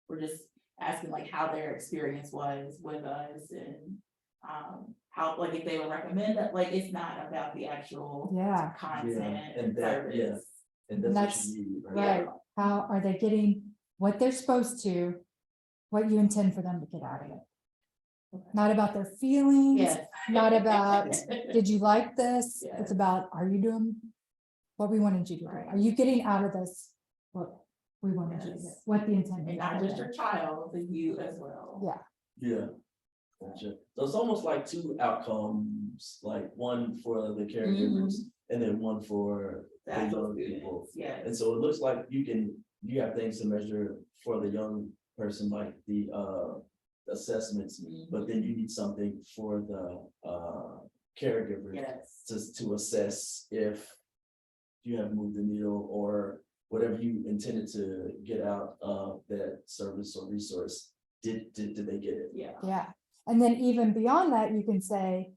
We're just asking like how their experience was with us and How, like, if they would recommend that, like, it's not about the actual Yeah, content and and that, yeah. service. And that's That's what you need, right? right. How are they getting what they're supposed to? What you intend for them to get out of it? Not about their feelings, Yes. not about, did you like this? Yes. It's about, are you doing what we wanted you to do? Right. Are you getting out of this what we wanted you to Yes. get? What the intent And is. not just your child, but you as well. Yeah. Yeah. Gotcha. So it's almost like two outcomes, like one for the caregivers and then one for The the actual young people. students, yes. And so it looks like you have things to measure for the young person, like the assessments, but then you need something for the caregiver Yes. to assess if you have moved the needle or whatever you intended to get out of that service or resource. Did they get it? Yeah. Yeah, and then even beyond that, you can say,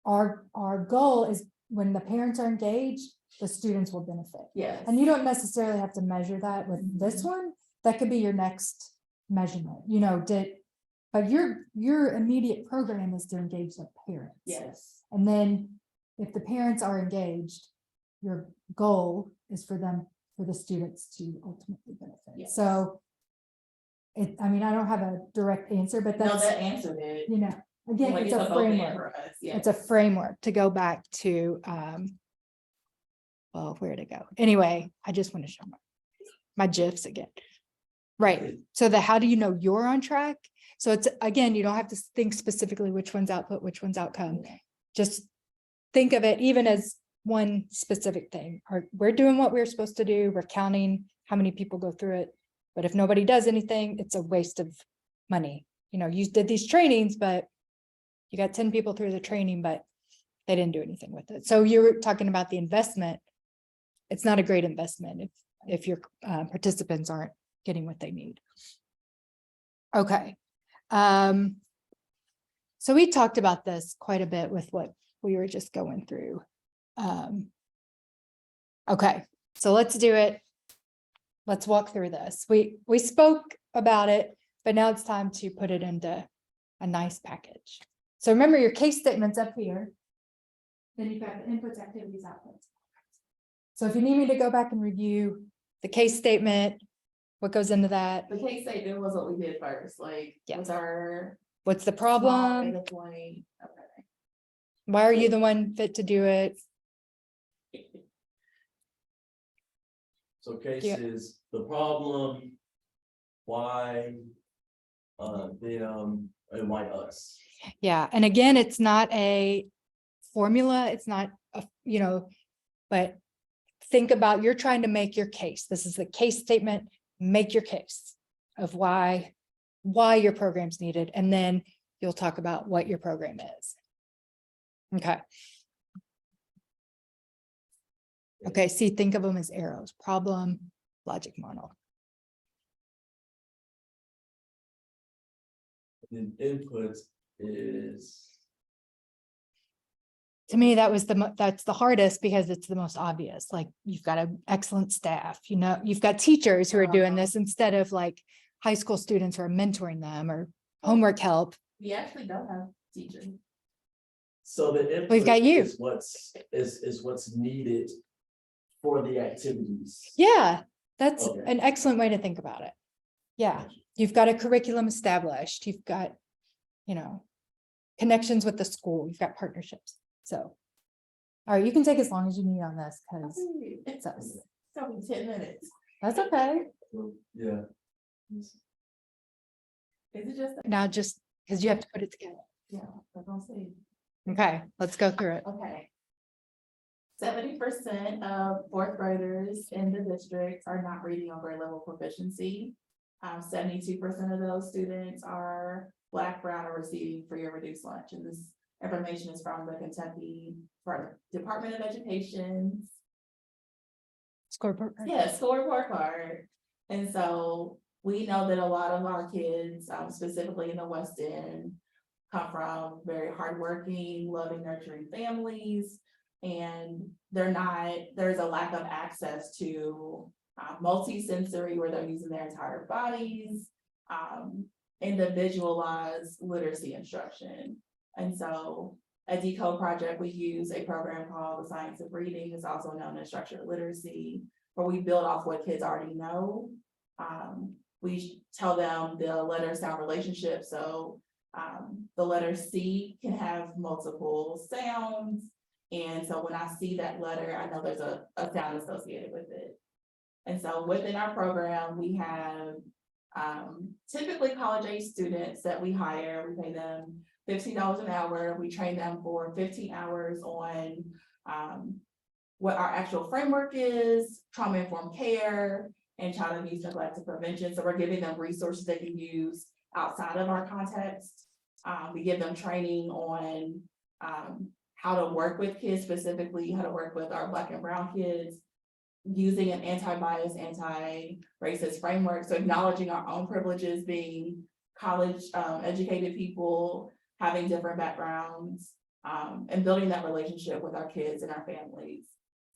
our goal is when the parents are engaged, the students will benefit. Yes. And you don't necessarily have to measure that with this one, that could be your next measurement, but your immediate program is to engage the parents. Yes. And then if the parents are engaged, your goal is for the students to ultimately benefit. Yes. So I don't have a direct answer, but No, that's, that answered it. again, Like, it's a both and framework. for us, yeah. It's a framework to go back to, well, where to go? Anyway, I just want to show my GIFs again. Right, so how do you know you're on track? So it's, again, you don't have to think specifically which one's output, which one's outcome. Just think of it even as one specific thing, or we're doing what we're supposed to do, we're counting how many people go through it. But if nobody does anything, it's a waste of money. You did these trainings, but you got 10 people through the training, but they didn't do anything with it. So you're talking about the investment. It's not a great investment if your participants aren't getting what they need. Okay. So we talked about this quite a bit with what we were just going through. Okay, so let's do it. Let's walk through this. We spoke about it, but now it's time to put it into a nice package. So remember your case statements up here. Then you've got the inputs, activities, outputs. So if you need me to go back and review the case statement, what goes into that, The case statement was what we did first, like, Yeah. what's our. what's the small problem? data point? Okay. Why are you the one fit to do it? So case Yeah. is the problem, why, them, and why us. Yeah, and again, it's not a formula, it's not but think about, you're trying to make your case. This is the case statement, make your case of why your program's needed, and then you'll talk about what your program is. Okay. Okay, see, think of them as arrows: problem, logic, model. And input is, To me, that's the hardest, because it's the most obvious. Like, you've got an excellent staff, you've got teachers who are doing this instead of like high school students who are mentoring them, or homework help. We actually don't have teachers. so the input. We've got you. Is what's needed for the activities. Yeah, that's Okay. an excellent way to think about it. Yeah, you've got a curriculum established, you've got, connections with the school, you've got partnerships. So, all right, you can take as long as you need on this, because It's us. Only 10 minutes. that's okay. Yeah. Is it just? Now, just because you have to put it together. Yeah, I'm gonna say. Okay, let's go through it. Okay. 70% of fourth graders in the district are not reading on grade level proficiency. 72% of those students are Black, brown, or receiving free or reduced lunch. And this information is from the Kentucky Department of Education's Scoreboard. school report card. And so we know that a lot of our kids, specifically in the West End, come from very hardworking, loving, nurturing families. And there's a lack of access to multi-sensory, where they're using their entire bodies, individualized literacy instruction. And so at Decode Project, we use a program called the Science of Reading, it's also known as structured literacy, where we build off what kids already know. We tell them the letter sound relationship, so the letter C can have multiple sounds. And so when I see that letter, I know there's a sound associated with it. And so within our program, we have typically college age students that we hire. We pay them $15 an hour. We train them for 15 hours on what our actual framework is, trauma-informed care, and child abuse, neglect, and prevention. So we're giving them resources they can use outside of our context. We give them training on how to work with kids, specifically how to work with our Black and brown kids, using an anti-bias, anti-racist framework. So acknowledging our own privileges, being college educated people, having different backgrounds, and building that relationship with our kids and our families.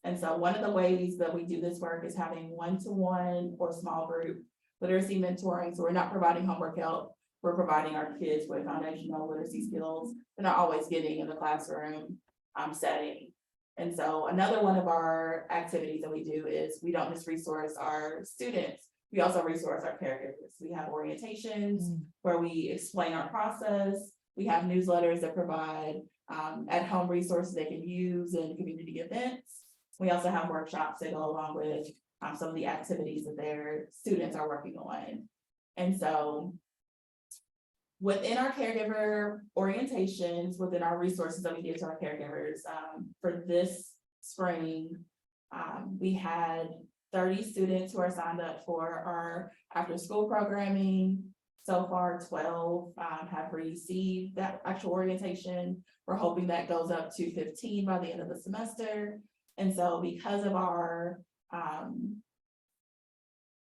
And so one of the ways that we do this work is having one-to-one or small group literacy mentoring. So we're not providing homework help. We're providing our kids with foundational literacy skills they're not always getting in the classroom setting. And so another one of our activities that we do is we don't just resource our students, we also resource our caregivers. We have orientations where we explain our process. We have newsletters that provide at-home resources they can use in community events. We also have workshops that go along with some of the activities that their students are working on. And so within our caregiver orientations, within our resources that we give to our caregivers, for this spring, we had 30 students who are signed up for our after-school programming. So far, 12 have received that actual orientation. We're hoping that goes up to 15 by the end of the semester. And so because of our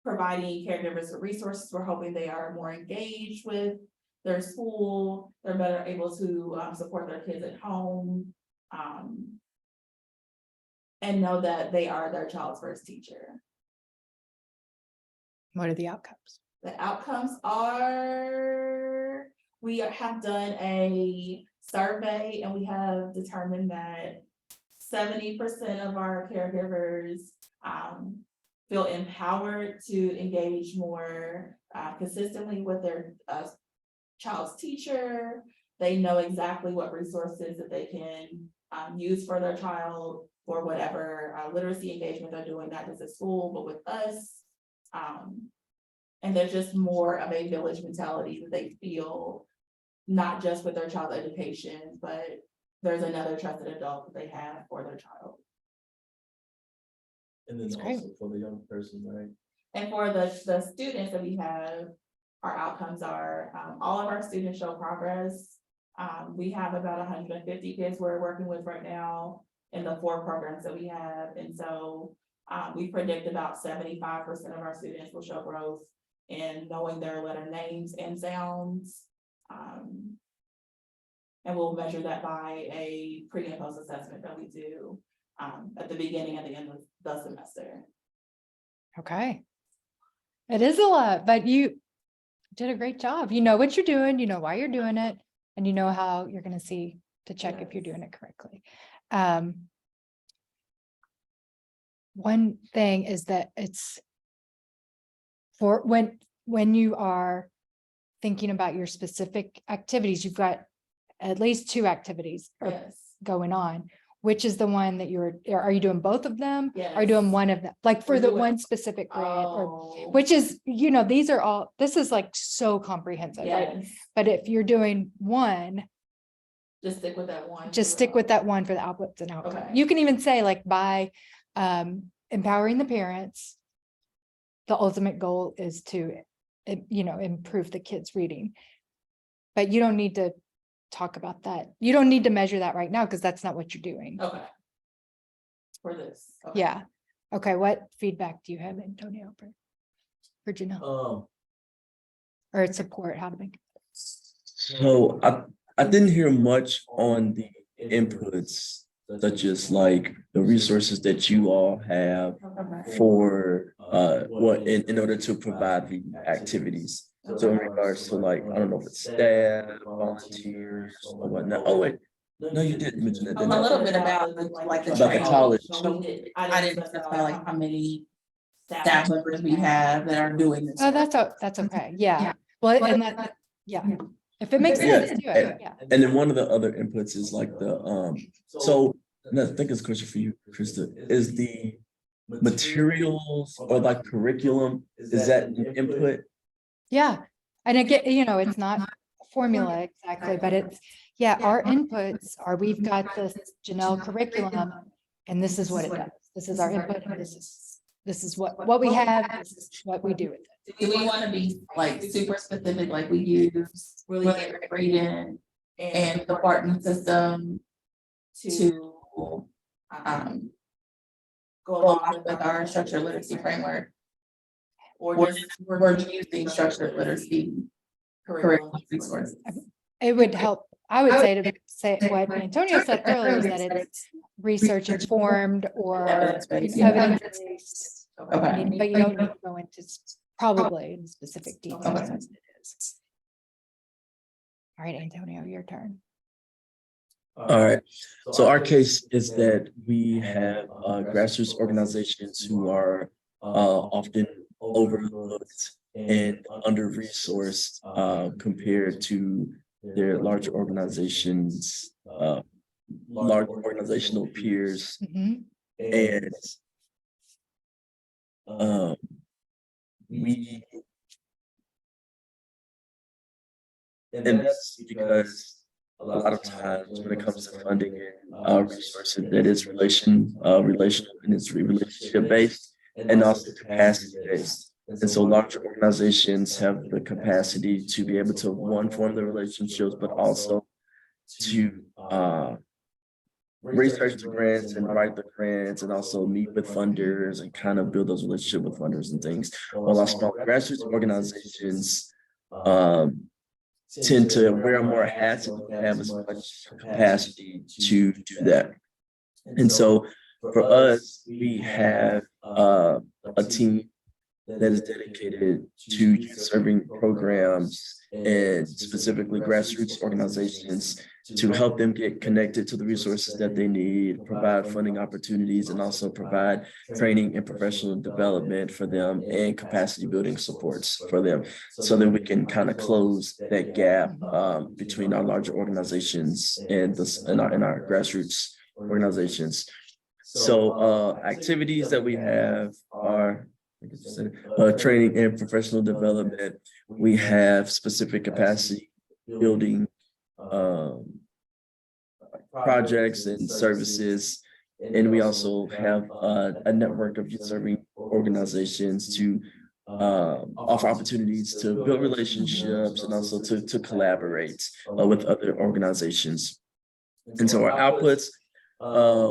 providing caregivers with resources, we're hoping they are more engaged with their school, they're better able to support their kids at home, and know that they are their child's first teacher. What are the outcomes? The outcomes are, we have done a survey and we have determined that 70% of our caregivers feel empowered to engage more consistently with their child's teacher. They know exactly what resources that they can use for their child for whatever literacy engagement they're doing, not just at school, but with us. And there's just more of a village mentality that they feel, not just with their child's education, but there's another trusted adult that they have for their child. And then That's great. also for the young person, right? And for the students that we have, our outcomes are, all of our students show progress. We have about 150 kids we're working with right now in the 4 programs that we have. And so we predict about 75% of our students will show growth in knowing their letter names and sounds. And we'll measure that by a pre and post assessment that we do at the beginning and the end of the semester. Okay. It is a lot, but you did a great job. You know what you're doing, you know why you're doing it, and you know how you're going to see to check if you're doing it correctly. One thing is that it's for when you are thinking about your specific activities, you've got at least 2 activities Yes. going on. Which is the one that are you doing both of them? Yes. Are you doing one of them? Like for We're the doing- one specific grade or Oh, which is, these are all, this is like so comprehensive, right? yes, But if you're doing one, just stick with that one. just stick with that one for the outputs and outcomes. Okay. You can even say like by empowering the parents, the ultimate goal is to, improve the kids' reading. But you don't need to talk about that. You don't need to measure that right now because that's not what you're doing. Okay. For this. Okay. Yeah. Okay. What feedback do you have, Antonio, for Janelle? Or support how to make? So I didn't hear much on the inputs, such as like the resources that you all have Okay. for in order to provide the activities. So in regards to like, I don't know if it's staff, volunteers or whatnot. Oh, wait, no, you didn't mention that. A didn't you? little bit about like the About the training. college. I didn't specify like how many staff members we have that are doing this. Oh, that's okay. Yeah. Well, and that, yeah. If it makes Yeah, sense, do it. Yeah. And then one of the other inputs is like so, and I think it's a question for you, Krista, is the materials or like curriculum, is that an input? Yeah. And again, it's not a formula exactly, but it's, yeah, our inputs are, we've got this Janelle curriculum and this is what it does. This is our input. And this is what we have, this is what we do with it. Do we want to be like super specific, like we use really great reading and the Barton system to go along with our structured literacy framework? Or just we're using structured literacy curriculum resources? It would help. I would say what Antonio said earlier is that it's research informed or Evidence-based. evidence-based. Okay. But you don't need to go into probably in specific details as it is. All right, Antonio, your turn. All right, so our case is that we have grassroots organizations who are often overlooked and under-resourced compared to their larger organizations, large organizational peers. Mhm. And we, and that's because a lot of times when it comes to funding and resources, that is relational and it's relationship based and also capacity based. And so larger organizations have the capacity to be able to one, form the relationships, but also to research the grants and write the grants and also meet with funders and kind of build those relationships with funders and things. While our small grassroots organizations tend to wear more hats and don't have as much capacity to do that. And so for us, we have a team that is dedicated to youth serving programs and specifically grassroots organizations to help them get connected to the resources that they need, provide funding opportunities, and also provide training and professional development for them and capacity building supports for them so that we can kind of close that gap between our larger organizations and our grassroots organizations. So activities that we have are training and professional development. We have specific capacity building projects and services. And we also have a network of youth serving organizations to offer opportunities to build relationships and also to collaborate with other organizations. And so our outputs,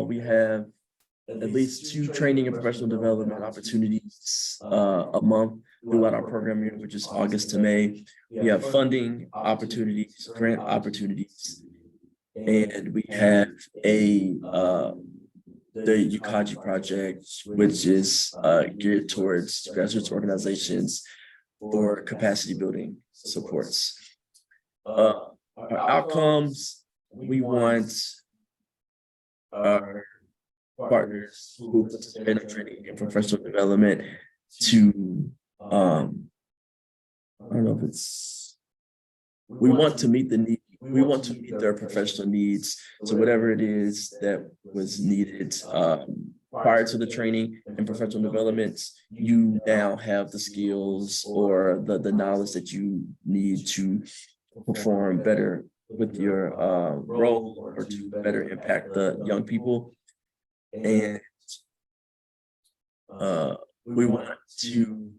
we have at least 2 training and professional development opportunities a month throughout our program year, which is August to May. We have funding opportunities, grant opportunities, and we have the Yukaji project, which is geared towards grassroots organizations for capacity building supports. Our outcomes, we want our partners who participate in training and professional development to I don't know if it's, we want to meet the need, we want to meet their professional needs. So whatever it is that was needed prior to the training and professional development, you now have the skills or the knowledge that you need to perform better with your role or to better impact the young people. And we want to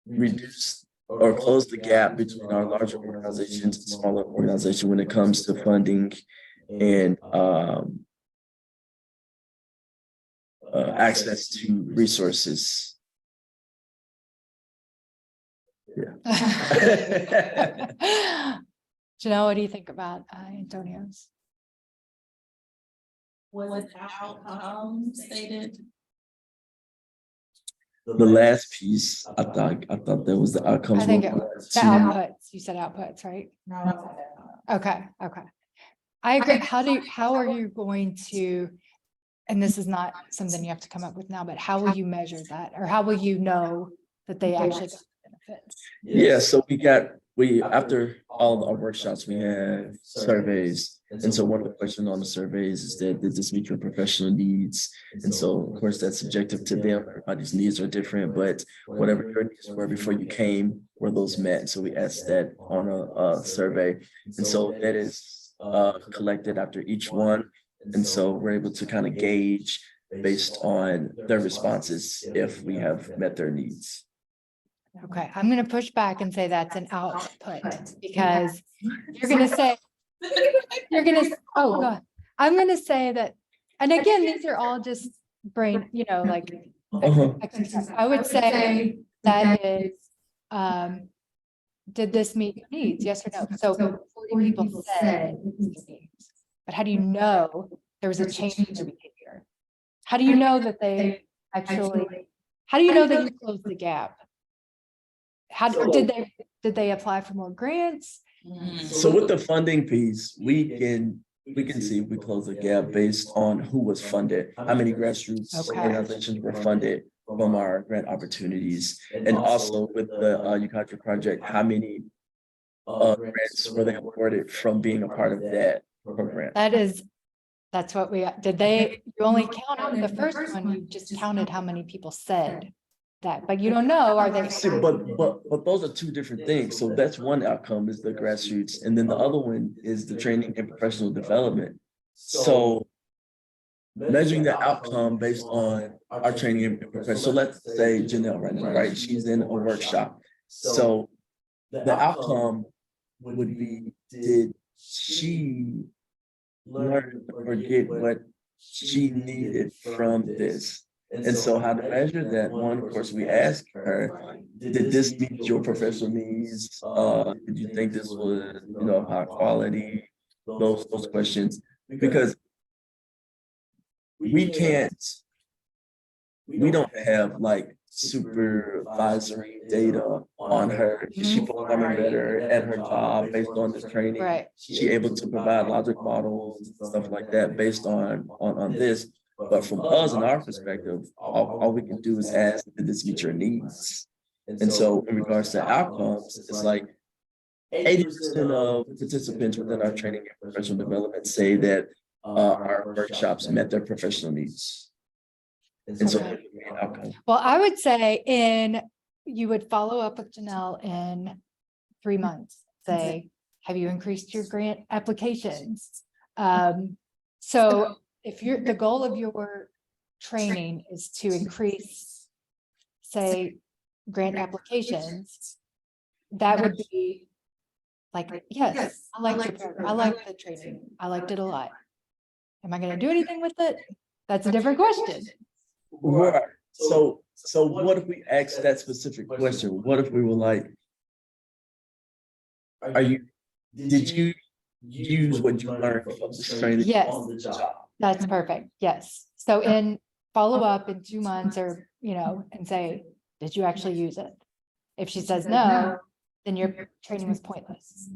reduce or close the gap between our larger organizations and smaller organizations when it comes to funding and access to resources. Yeah. Janelle, what do you think about Antonio's? Was outcome stated? The last piece, I thought that was the outcomes. I think were it was to- the outputs. You said outputs, right? Okay, okay. I agree. How are you going to, and this is not something you have to come up with now, but how will you measure that? Or how will you know that they actually got benefits? Yeah, so after all our workshops, we have surveys. And so one of the questions on the surveys is that, did this meet your professional needs? And so, of course, that's subjective to them. Everybody's needs are different, but whatever your needs were before you came, were those met? So we asked that on a survey. And so that is collected after each one. And so we're able to kind of gauge based on their responses if we have met their needs. Okay, I'm gonna push back and say that's an output because you're gonna say, oh, God. I'm gonna say that, and again, these are all just brain, like exercise. I would say that is, did this meet your needs? Yes or no? So 40 people said, it meets your needs. But how do you know there was a change in their behavior? How do you know that they actually, how do you know that you closed the gap? How did they apply for more grants? So with the funding piece, we can see if we close the gap based on who was funded, how many grassroots Okay. organizations were funded from our grant opportunities. And also with the UContra project, how many grants were they awarded from being a part of that program? That's what you only counted the first one, you just counted how many people said that, but you don't know, are they? See, but those are two different things. So that's one outcome is the grassroots, and then the other one is the training and professional development. So measuring the outcome based on our training and professional. So let's say Janelle right now, right? She's in a workshop. So the outcome would be, did she learn or get what she needed from this? And so how to measure that, one, of course, we ask her, did this meet your professional needs? Did you think this was, high quality? Those questions, because we don't have like supervisory data on her. Is she performing better at her job based on this training? Right. She able to provide logic models, stuff like that based on this. But from us and our perspective, all we can do is ask, did this meet your needs? And so in regards to outcomes, it's like 80% of participants within our training and professional development say that our workshops met their professional needs. And so Okay. outcome. Well, I would say you would follow up with Janelle in 3 months, say, have you increased your grant applications? So if the goal of your training is to increase, say, grant applications, that would be like, yes, I liked your program. I liked the training. I liked it a lot. Am I going to do anything with it? That's a different question. Right. So what if we asked that specific question? What if we were like, did you use what you learned from this training Yes. on the job? That's perfect. Yes. So in follow up in 2 months or, and say, did you actually use it? If she says no, then your training was pointless.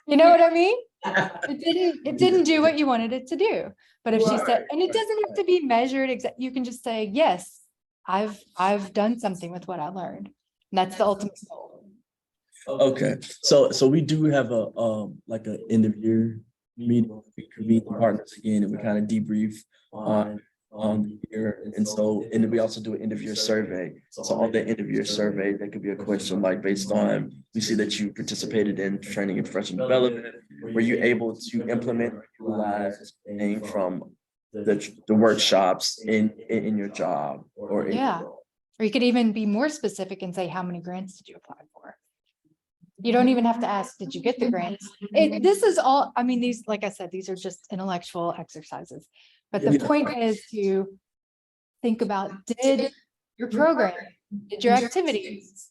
You know what I mean? It didn't do what you wanted it to do. But if she said, and it doesn't have to be measured you can just say, yes, I've done something with what I learned. And that's the ultimate goal. Okay, so we do have a like an end of year meeting. We convene the partners again and we kind of debrief on the year. And then we also do an end of year survey. So on the end of year survey, there could be a question like, based on, we see that you participated in training and professional development. Were you able to implement or utilize anything from the workshops in your job or in Yeah. your role? Or you could even be more specific and say, how many grants did you apply for? You don't even have to ask, did you get the grants? This is all, these, like I said, these are just intellectual exercises. But the point is to think about, did your program, did your activities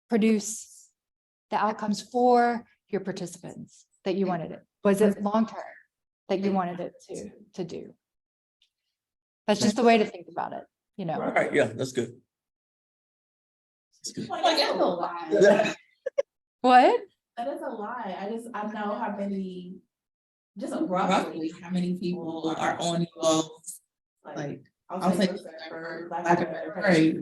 produce the outcomes for your participants that you wanted it? Was it long-term that you wanted it to do? That's just the way to think about it, All right, yeah, that's good. Like, that's a lie. What? That is a lie. I know how many, just roughly, how many people are on those, like, I'll say for lack of a better phrase.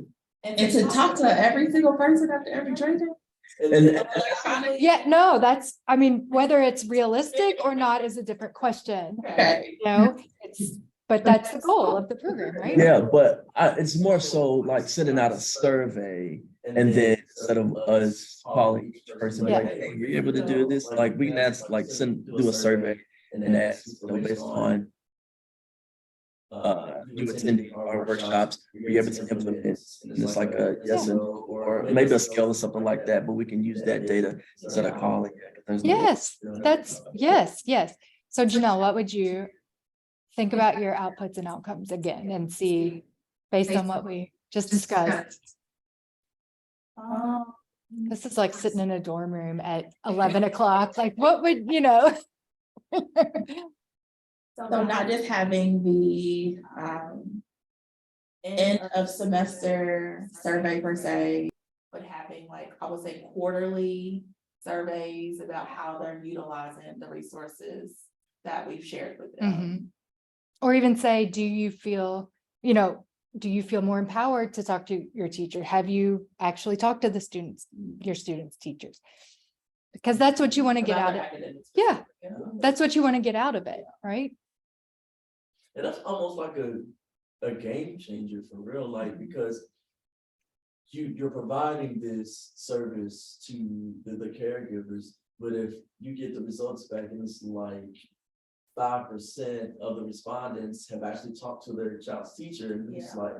And to talk to every single person after every training. And Yeah, no, that's, I mean, whether it's realistic or not is a different question, Okay. you know? It's, but that's the goal of the program, right? Yeah, but it's more so like sending out a survey and then instead of us calling each person, like, hey, were you able to do this? Like, we can ask, like, do a survey and ask, based on you attending our workshops, were you able to implement this? And it's like a yes and no, or maybe a scale or something like that, but we can use that data instead of calling. Yes, that's, yes. So Janelle, what would you think about your outputs and outcomes again and see based on what we just discussed? This is like sitting in a dorm room at 11 o'clock, like what would, you know? So not just having the end of semester survey per se, but having like, I would say quarterly surveys about how they're utilizing the resources that we've shared with them. Mhm. Or even say, do you feel, you know, do you feel more empowered to talk to your teacher? Have you actually talked to the students, your students' teachers? Because that's what you want to get About out their of, academics. yeah. Yeah. That's what you want to get out of it, right? And that's almost like a game changer for real, like, because you're providing this service to the caregivers, but if you get the results back and it's like 5% of the respondents have actually talked to their child's teacher, and it's like,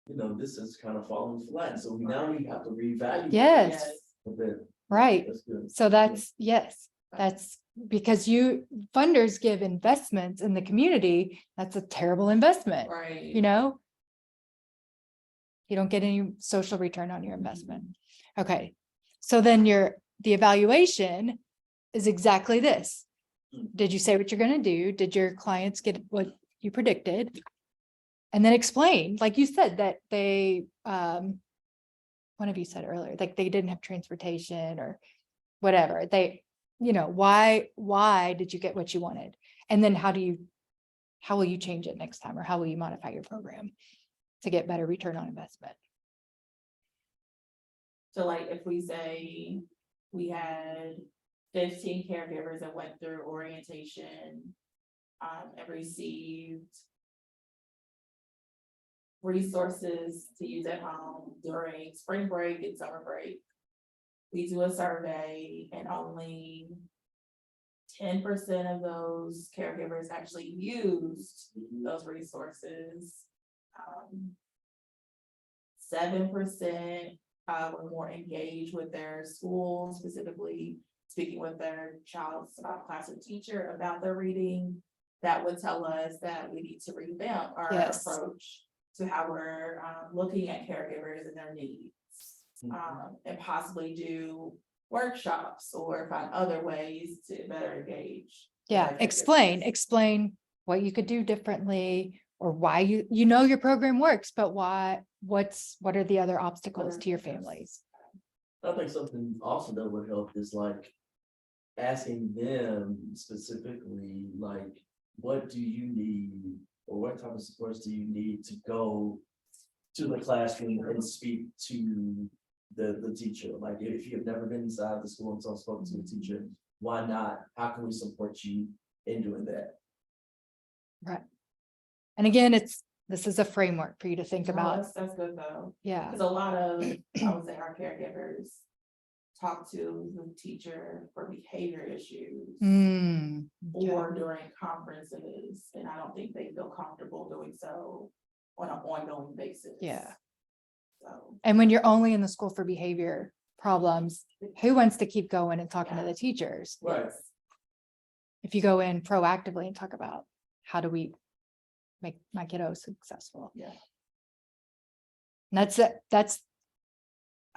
you know, this is kind of falling flat, so now we have to reevaluate. Yes, a bit. right. That's good. So that's, yes, that's because funders give investments in the community. That's a terrible investment, Right. you know? You don't get any social return on your investment. Okay, so then the evaluation is exactly this. Did you say what you're gonna do? Did your clients get what you predicted? And then explain, like you said, that they, one of you said earlier, like they didn't have transportation or whatever. They, you know, why did you get what you wanted? And then how will you change it next time? Or how will you modify your program to get better return on investment? So like if we say we had 15 caregivers that went through orientation and received resources to use at home during spring break and summer break. We do a survey and only 10% of those caregivers actually used those resources. 7% were more engaged with their school, specifically speaking with their child's classroom teacher about their reading. That would tell us that we need to revamp our Yes. approach to how we're looking at caregivers and their needs. And possibly do workshops or find other ways to better engage. Yeah, our explain caregivers. what you could do differently or why you know your program works, but what are the other obstacles to your families? I think something also that would help is like asking them specifically, like, what do you need? Or what type of supports do you need to go to the classroom and speak to the teacher? Like, if you have never been inside the school and so spoken to a teacher, why not? How can we support you in doing that? Right. And again, this is a framework for you to think No, about. that's good though, Yeah, because a lot of, I would say our caregivers talk to the teacher for behavior issues. okay. Or during conferences, and I don't think they feel comfortable doing so on an ongoing basis. Yeah. So, And when you're only in the school for behavior problems, who wants to keep going and talking to the teachers? Right. If you go in proactively and talk about how do we make my kiddo successful? Yeah. And that's it.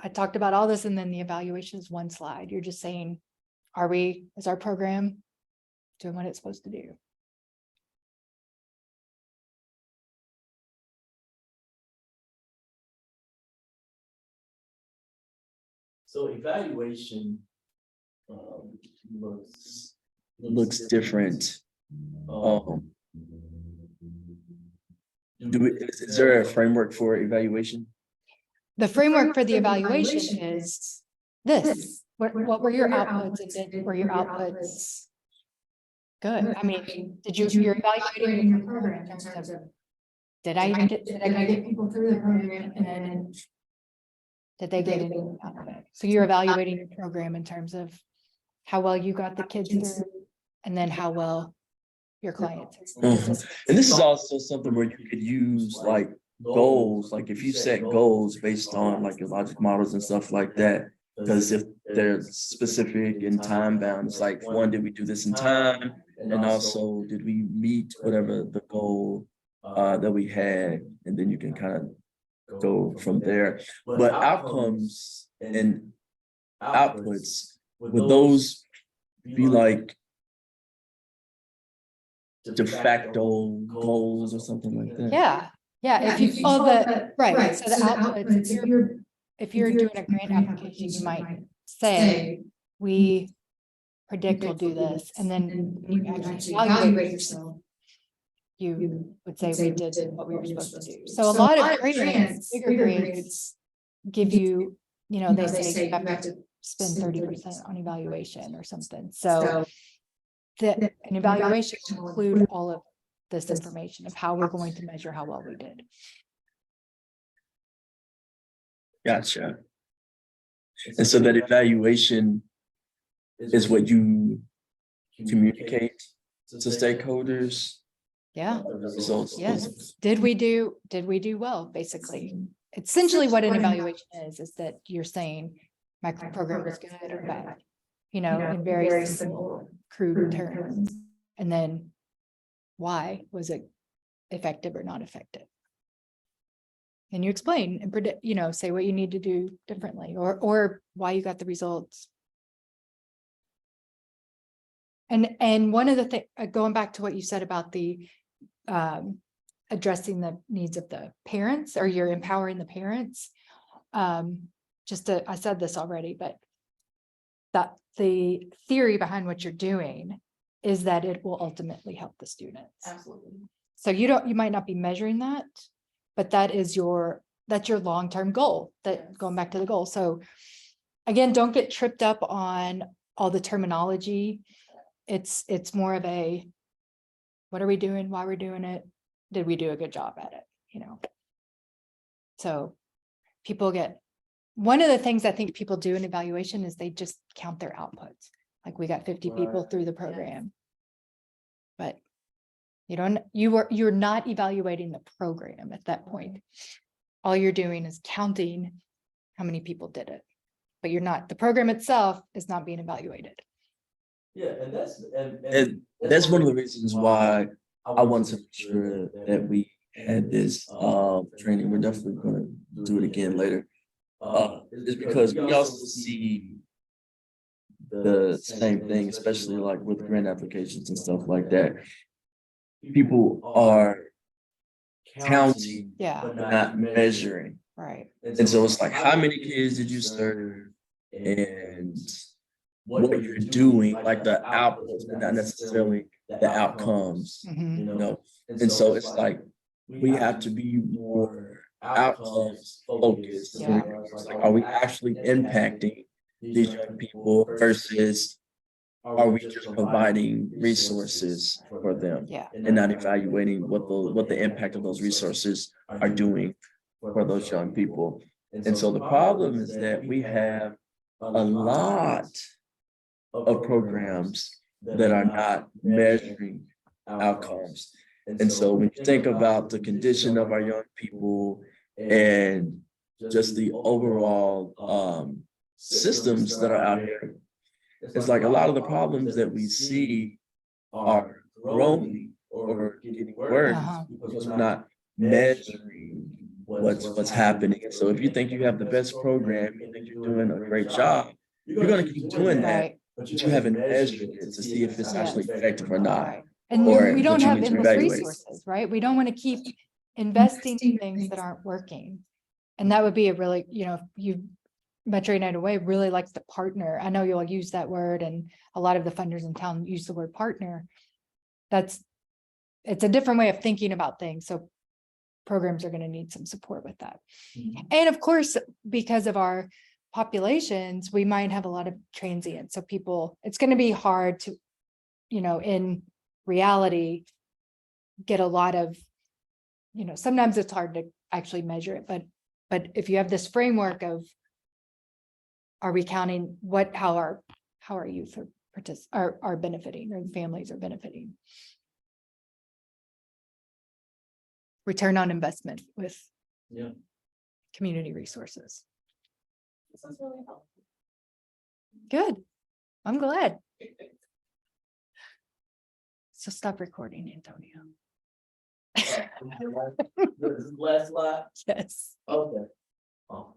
I talked about all this and then the evaluation is one slide. You're just saying, is our program doing what it's supposed to do? So evaluation. Looks different. Um, is there a framework for evaluation? The framework for the evaluation is this. What were your outputs and were your outputs good? I mean, you're evaluating your program in terms of, did I get people through the program and then did they get any out of it? So you're evaluating your program in terms of how well you got the kids through and then how well your clients. Mhm. And this is also something where you could use like goals, like if you set goals based on like your logic models and stuff like that. Because if they're specific and time bound, it's like, one, did we do this in time? And also, did we meet whatever the goal that we had? And then you can kind of go from there. But outcomes and outputs, would those be like de facto goals or something like that? Yeah, if you, right, so the outputs, if you're doing a grant application, you might say, we predict we'll do this, and then when you actually evaluate yourself, you would say we did what we were supposed to do. So a lot of grants, bigger grants, give you, they say you have to spend 30% on evaluation or something. So an evaluation will include all of this information of how we're going to measure how well we did. Gotcha. And so that evaluation is what you communicate to stakeholders? Yeah. Results. Yes. Did we do well, basically? Essentially what an evaluation is that you're saying my program was good or bad, in very simple, crude terms. And then why was it effective or not effective? And you explain and predict, say what you need to do differently or why you got the results. And one of the things, going back to what you said about the addressing the needs of the parents, or you're empowering the parents. I said this already, but that the theory behind what you're doing is that it will ultimately help the students. Absolutely. So you might not be measuring that, but that's your long-term goal, that going back to the goal. So again, don't get tripped up on all the terminology. It's more of a, what are we doing? Why we're doing it? Did we do a good job at it? So one of the things I think people do in evaluation is they just count their outputs. Like we got 50 people through the program, but you're not evaluating the program at that point. All you're doing is counting how many people did it, but the program itself is not being evaluated. Yeah, And that's one of the reasons why I wanted to make sure that we had this training. We're definitely going to do it again later. Is because we also see the same thing, especially like with grant applications and stuff like that. People are counting, but not measuring. Right. And so it's like, how many kids did you serve and what you're doing, like the outputs, but not necessarily the outcomes, Mhm. And so it's like, we have to be more outcomes focused. Yeah. It's like, are we actually impacting these young people versus are we just providing resources for them Yeah. and not evaluating what the impact of those resources are doing for those young people? And so the problem is that we have a lot of programs that are not measuring outcomes. And so when you think about the condition of our young people and just the overall systems that are out here, it's like a lot of the problems that we see are growing or getting worse because we're not measuring what's happening. And so if you think you have the best program, you think you're doing a great job, you're going to keep doing that, Right. but you haven't measured it to see if it's actually effective or not. Right. And Or we don't what you have need to endless evaluate. resources, right? We don't want to keep investing in things that aren't working. And that would be a really, Metro United Way really likes to partner. I know you'll use that word and a lot of the funders in town use the word partner. It's a different way of thinking about things. So programs are going to need some support with that. And of course, because of our populations, we might have a lot of transients. So people, it's going to be hard to, in reality, get a lot of, sometimes it's hard to actually measure it, but if you have this framework of, are we counting how our youth are benefiting, or families are benefiting? Return on investment with Yeah. community resources. This is really helpful. Good. I'm glad. So stop recording, Antonio. This is last slide, Yes. okay. Oh,